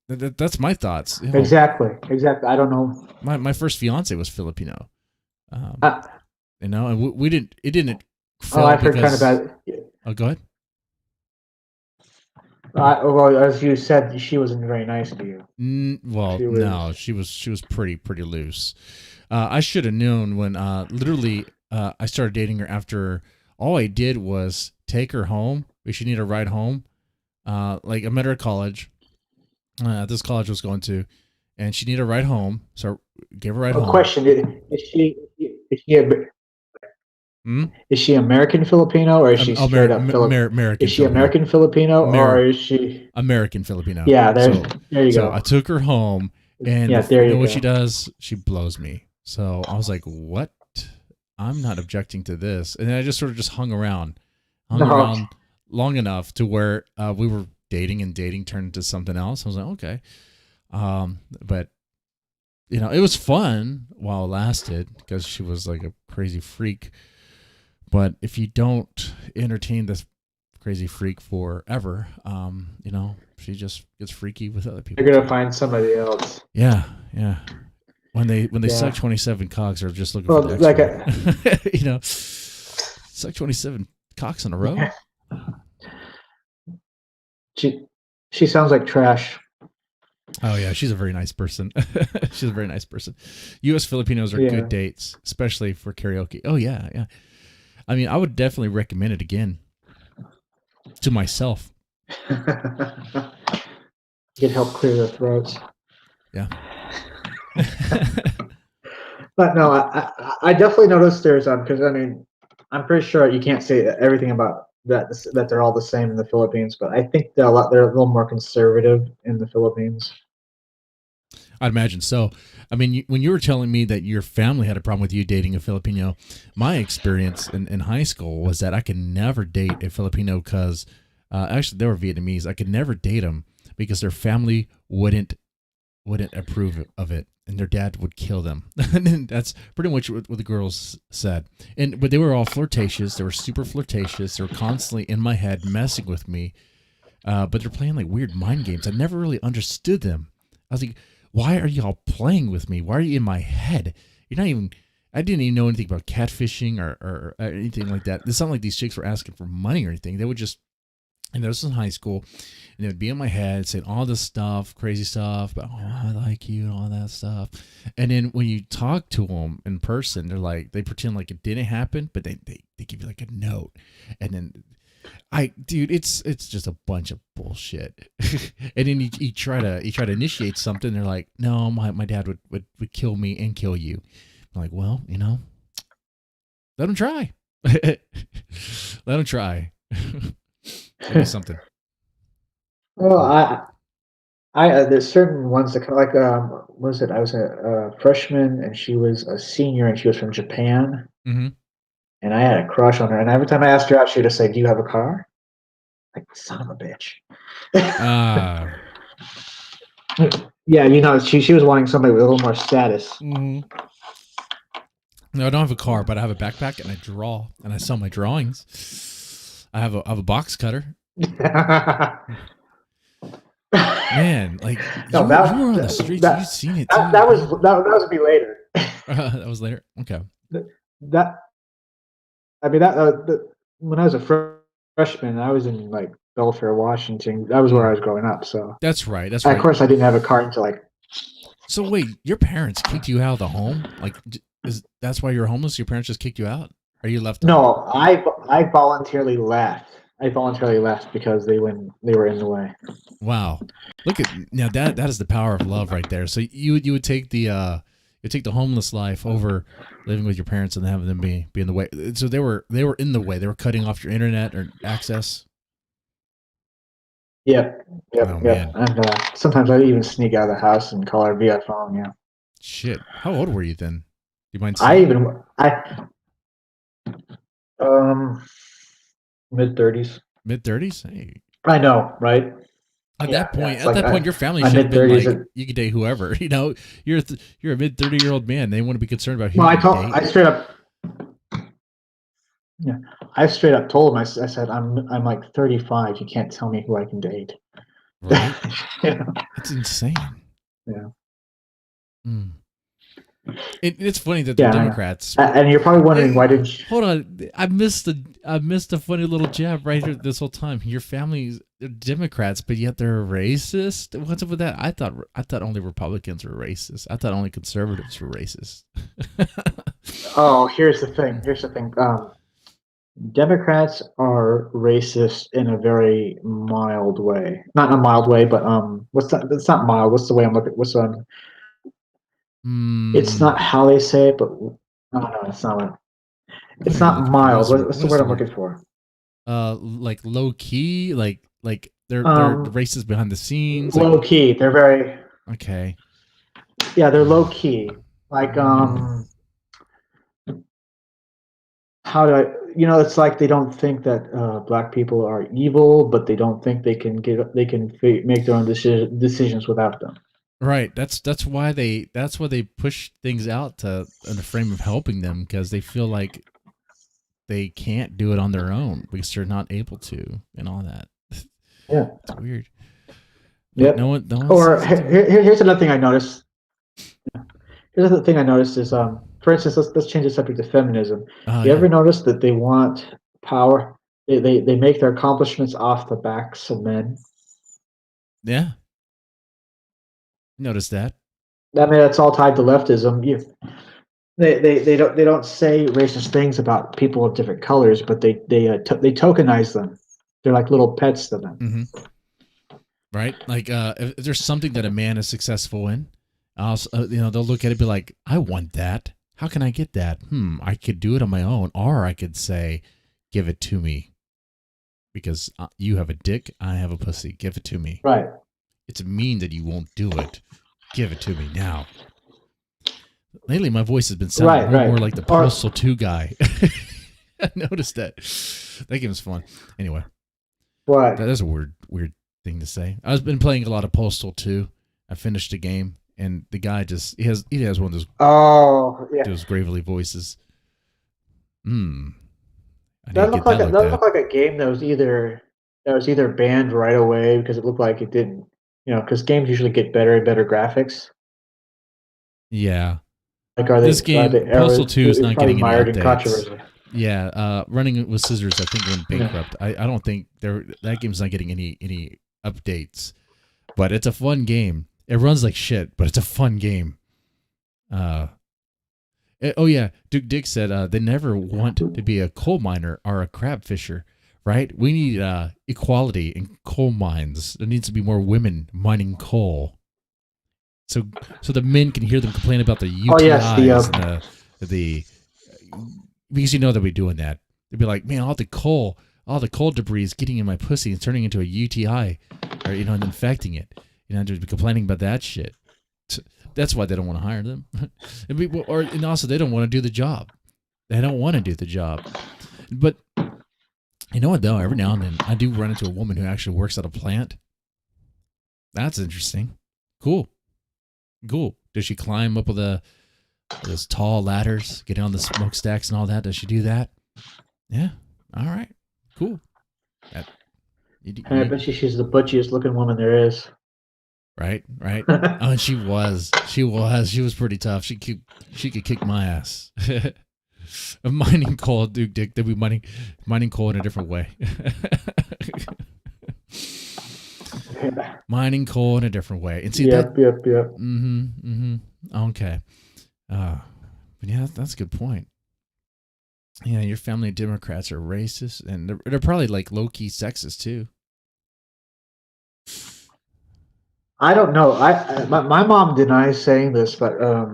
That's my thoughts. Exactly. I don't know. My first fiance was Filipino. And we didn't. It didn't. I've heard kind of bad. Oh, go ahead. Well, as you said, she wasn't very nice to you. No, she was pretty loose. I should have known when literally I started dating her after all I did was take her home. She needed a ride home. Like I met her at college. This college I was going to, and she needed a ride home, so I gave her a ride A home. question: is she a, Hmm? is she American Filipino or is she straight up Filipino? American Is she Filipino. American Filipino or is she? American Filipino. Yeah, there you So I go. took her home, and Yeah, there you know you what she go. does? She blows me. So I was like, "What? I'm not objecting to this." And then I just sort of just hung No, around long enough to where we were dating, and dating turned into something else. I was like, "Okay," but you know, it was fun while it lasted because she was like a crazy freak. But if you don't entertain this crazy freak forever, you know, she just gets freaky with other people you're gonna too. find somebody else. Yeah, yeah. When they Yeah. suck 27 cocks, they're just looking Well, for the like extra. You know, suck 27 cocks in a row. she she sounds like trash. Oh yeah, she's a very nice person. She's a very nice person. U.S. Filipinos are Yeah. good dates, especially for karaoke. Oh yeah, yeah. I mean, I would definitely recommend it again to myself. Could help clear their throats. Yeah. But no, I definitely noticed there's because I mean I'm pretty sure you can't say everything about that they're all the same in the Philippines, but I think they're a little more conservative in the Philippines. I'd imagine so. I mean, when you were telling me that your family had a problem with you dating a Filipino, my experience in high school was that I could never date a Filipino because actually they were Vietnamese. I could never date them because their family wouldn't approve of it, and their dad would kill them. And that's pretty much what the girls said. But they were all flirtatious. They were super flirtatious. They were constantly in my head messing with me. But they're playing like weird mind games. I never really understood them. I was like, why are y'all playing with me? Why are you in my head? You're not even. I didn't even know anything about catfishing or anything like that. It's not like these chicks were asking for money or anything. They would just, and this was in high school, and it would be in my head saying all this stuff, crazy stuff about, oh, I like you and all that stuff. And then when you talk to them in person, they're like, they pretend like it didn't happen, but they give you like a note. And then dude, it's just a bunch of bullshit. And then you try to initiate something. They're like, no, my dad would kill me and kill you. I'm like, well, you know, let him try. Let him try. Maybe something. Well, there's certain ones that kind of like what was it? I was a freshman and she was a senior and she was from Japan Mm-hmm. and I had a crush on her and every time I asked her out, she'd just say, "Do you have a car?" Like son of a bitch. Ah. Yeah, you know, she was wanting somebody with a little more status. Mm-hmm. No, I don't have a car, but I have a backpack and I draw and I sell my drawings. I have a box cutter. Man, like No, you were on the streets, you've seen it too. that was be later. That was later. Okay. That I mean when I was a freshman, I was in like Belfair, Washington. That was where I was growing up. So That's right. That's of right. course I didn't have a car until like. So wait, your parents kicked you out of the home? Like, that's why you're homeless? Your parents just kicked you out? Or you left? No, I voluntarily left. I voluntarily left because they were in the way. Wow. Look at now that is the power of love right there. So you would take the homeless life over living with your parents and having them be in the way. So they were in the way. They were cutting off your internet or access. Yep. Oh, man. And sometimes I even sneak out of the house and call her via phone. Yeah. Shit. How old were you then? Do you mind I saying? Mid-30s. Mid-30s? Hey. I know, right? At Yeah, that point, it's like your family my should have been mid-30s. like, you could date whoever. You know, you're a mid-30-year-old man. They want to be concerned about who Well, you date. I straight up. Yeah, I straight up told him. I said, I'm like 35. You can't tell me who I can date. Right? Yeah. It's insane. Yeah. Mm. It's funny that the Democrats. And you're probably wondering why didn't you? Hold on, I missed a funny little jab right here this whole time. Your family's Democrats, but yet they're racist. What's up with that? I thought only Republicans were racist. I thought only conservatives were racist. Oh, here's the thing. Democrats are racist in a very mild way. Not in a mild way, but what's that? It's not mild. What's the way I'm looking? What's It's Hmm. not how they say it, but no, it's not. What It's are you not looking for? mild. What's the What is word the I'm word? looking for? Like low key, like they're Um, racist behind the scenes. Like Low key. They're very okay, yeah. They're low uh, key. Like mm, how do I? It's like they don't think that black people are evil, but they don't think they can make their own decisions without them. right. That's why they push things out to in the frame of helping them because they feel like they can't do it on their own because they're not able to and all that. Yeah. It's weird, but Yep. no one Or seems to do it. here's another thing I noticed. Here's the thing I noticed is, for instance, let's change the subject to feminism. Oh You yeah, ever notice that they want power? They make their accomplishments off the backs of men. yeah. Notice that. I mean, that's all tied to leftism. They don't say racist things about people of different colors, but they tokenize them. They're like little pets to them. Hmm. Right? Like, if there's something that a man is successful in, also, they'll look at it and be like, I want that. How can I get that? I could do it on my own. Or I could say, give it to me. Because you have a dick, I have a pussy. Give it to me. Right. It's mean that you won't do it. Give it to me now. Lately, my voice has been sounding Right. more and Right. more like the Or Postal 2 guy. I noticed that. That game was fun. Anyway, what? that is a weird thing to say. I've been playing a lot of Postal 2. I finished a game, and the guy just he has one of Oh, yeah. those gravelly voices. Hmm. I need to That get looked like that a looked that looked at. like a game that was either banned right away because it looked like it didn't. Because games usually get better and better graphics. Yeah. Like, This are game, they Postal ever? 2 is It's not probably getting any mired in updates. controversy. Yeah, Running with Scissors, I think went Yeah. bankrupt. I don't think that game's not getting any updates. But it's a fun game. It runs like shit, but it's a fun game. Uh, oh yeah, Duke Dick said they never want to be a coal miner or a crab fisher, right? We need equality in coal mines. There needs to be more women mining coal, so the men can hear them complain about the Oh yes, UTIs and the because they'll be doing that. They'll be like, man, all the coal debris is getting in my pussy and turning into a UTI, or and infecting it. They'll be complaining about that shit. That's why they don't want to hire them. And also they don't want to do the job. They don't want to do the job. But you know what though? Every now and then I do run into a woman who actually works at a plant. That's interesting. Cool. Does she climb up with those tall ladders, get on the smokestacks and all that? Does she do that? Yeah. All right. Cool. That, and I bet she's the butchiest looking woman there is. right. Oh, and she was pretty tough. She could kick my ass. Mining coal, Duke Dick. They'll be mining coal in a different way. Mining coal in a different way. And see Yep. Okay. But yeah, that's a good point. Yeah, your family of Democrats are racist, and they're probably like low key sexist too. I don't know. My mom denies saying this, but I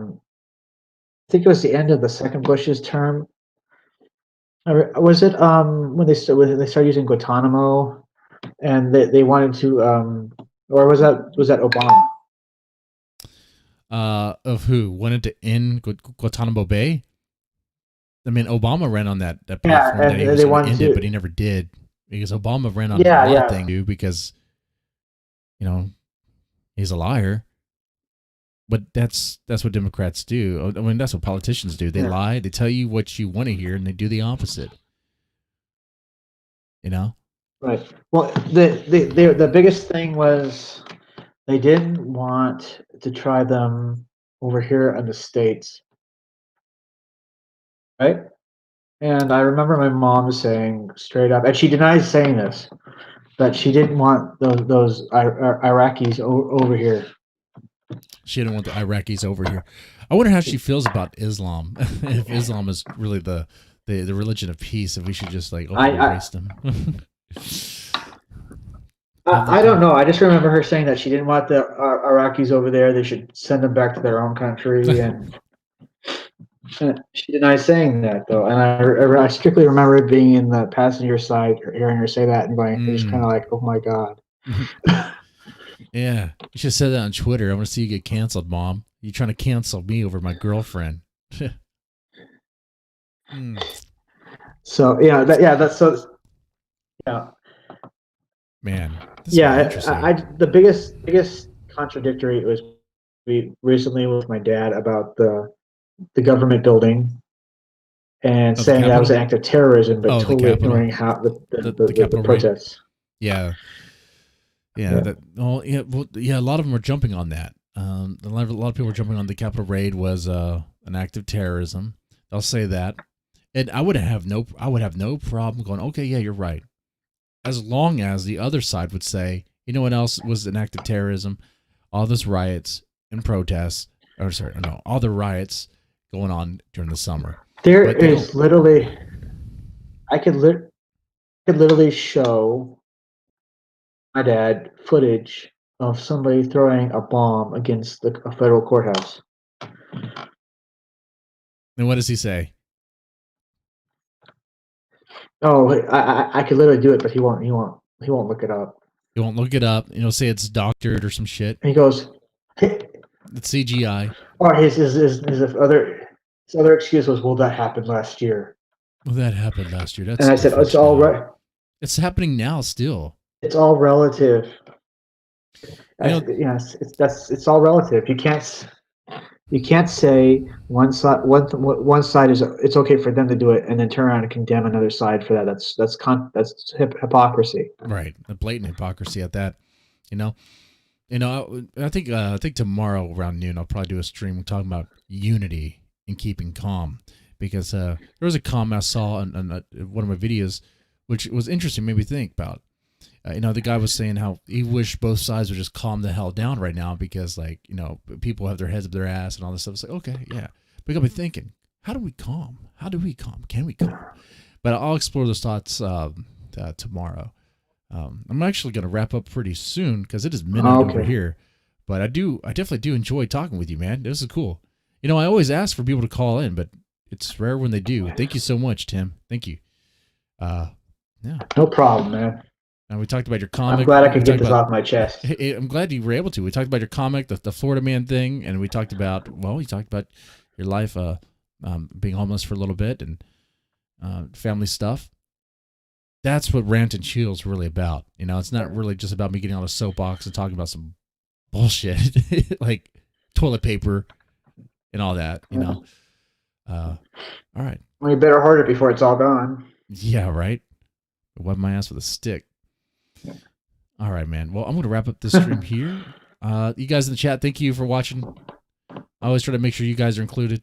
think it was the end of the second Bush's term. Was it when they started using Guantanamo, and they wanted to, or was that Obama? Of who wanted to end Guantanamo Bay? I mean, Obama ran on that Yeah, platform that and he was they going to wanted end it, but to. he never did because Obama ran on a Yeah, lot of yeah. things too because he's a liar. But that's what Democrats do. I mean, that's what politicians do. They Yeah. lie. They tell you what you want to hear, and they do the opposite. You know? Right. Well, the biggest thing was they didn't want to try them over here in the States, right? And I remember my mom saying straight up, and she denies saying this, that she didn't want those Iraqis over here. She didn't want the Iraqis over here. I wonder how she feels about Islam. If Islam is really the the religion of peace, if we should just like I- embrace them. I don't know. I just remember her saying that she didn't want the Iraqis over there. They should send them back to their own country. And she denied saying that, though. And I strictly remember it being in the passenger side, hearing her say that and going, just kind of like, oh my God. Yeah, you should have said that on Twitter. I want to see you get canceled, Mom. You trying to cancel me over my girlfriend? So that's so. Yeah. Man, this is really interesting. The biggest contradictory was recently with my dad about the government building and saying that was an act of terrorism, but totally ignoring how the protests. Yeah. A lot of them were jumping on that. A lot of people were jumping on the Capitol raid was an act of terrorism. They'll say that, and I would have no problem going, okay, yeah, you're right, as long as the other side would say, you know what else was an act of terrorism? All those riots and protests, all the riots going on during the summer. There is literally, I could literally show my dad footage of somebody throwing a bomb against a federal courthouse. And what does he say? Oh, I could literally do it, but he won't look it up. He won't look it up. Say it's doctored or some shit. And he goes, it's CGI. Or his other excuse was, well, that happened last year. Well, that happened last year. And I said, it's all right. It's happening now still. It's all relative. Yes, it's all relative. You can't say one side is it's okay for them to do it and then turn around and condemn another side for that. That's hypocrisy. Right, a blatant hypocrisy at that. I think tomorrow around noon I'll probably do a stream talking about unity and keeping calm, because there was a comment I saw on one of my videos, which was interesting, made me think about. The guy was saying how he wished both sides would just calm the hell down right now, because people have their heads up their ass and all this stuff. It's like, okay, yeah, but got me thinking, how do we calm? Can we calm? But I'll explore those thoughts tomorrow. I'm actually going to wrap up pretty soon because it is midnight over here. But I definitely do enjoy talking with you, man. This is cool. I always ask for people to call in, but it's rare when they do. Thank you so much, Tim. Thank you. Yeah. No problem, man. And we talked about your comic. I'm glad I could get this off my chest. I'm glad you were able to. We talked about your comic, the Florida Man thing, and we talked about your life, being homeless for a little bit, and family stuff. That's what Rant and Chill is really about. It's not really just about me getting on a soapbox and talking about some bullshit like toilet paper and all that. All right. Well, you better hoard it before it's all gone. Yeah, right. Wipe my ass with a stick. All right, man. Well, I'm going to wrap up this stream here. You guys in the chat, thank you for watching. I always try to make sure you guys are included.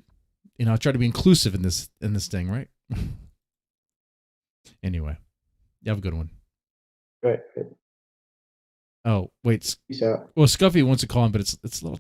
I try to be inclusive in this thing, right? Anyway, you have a good one. Right. Oh, wait. Peace out. Well, Scuffy wants to call him, but it's a little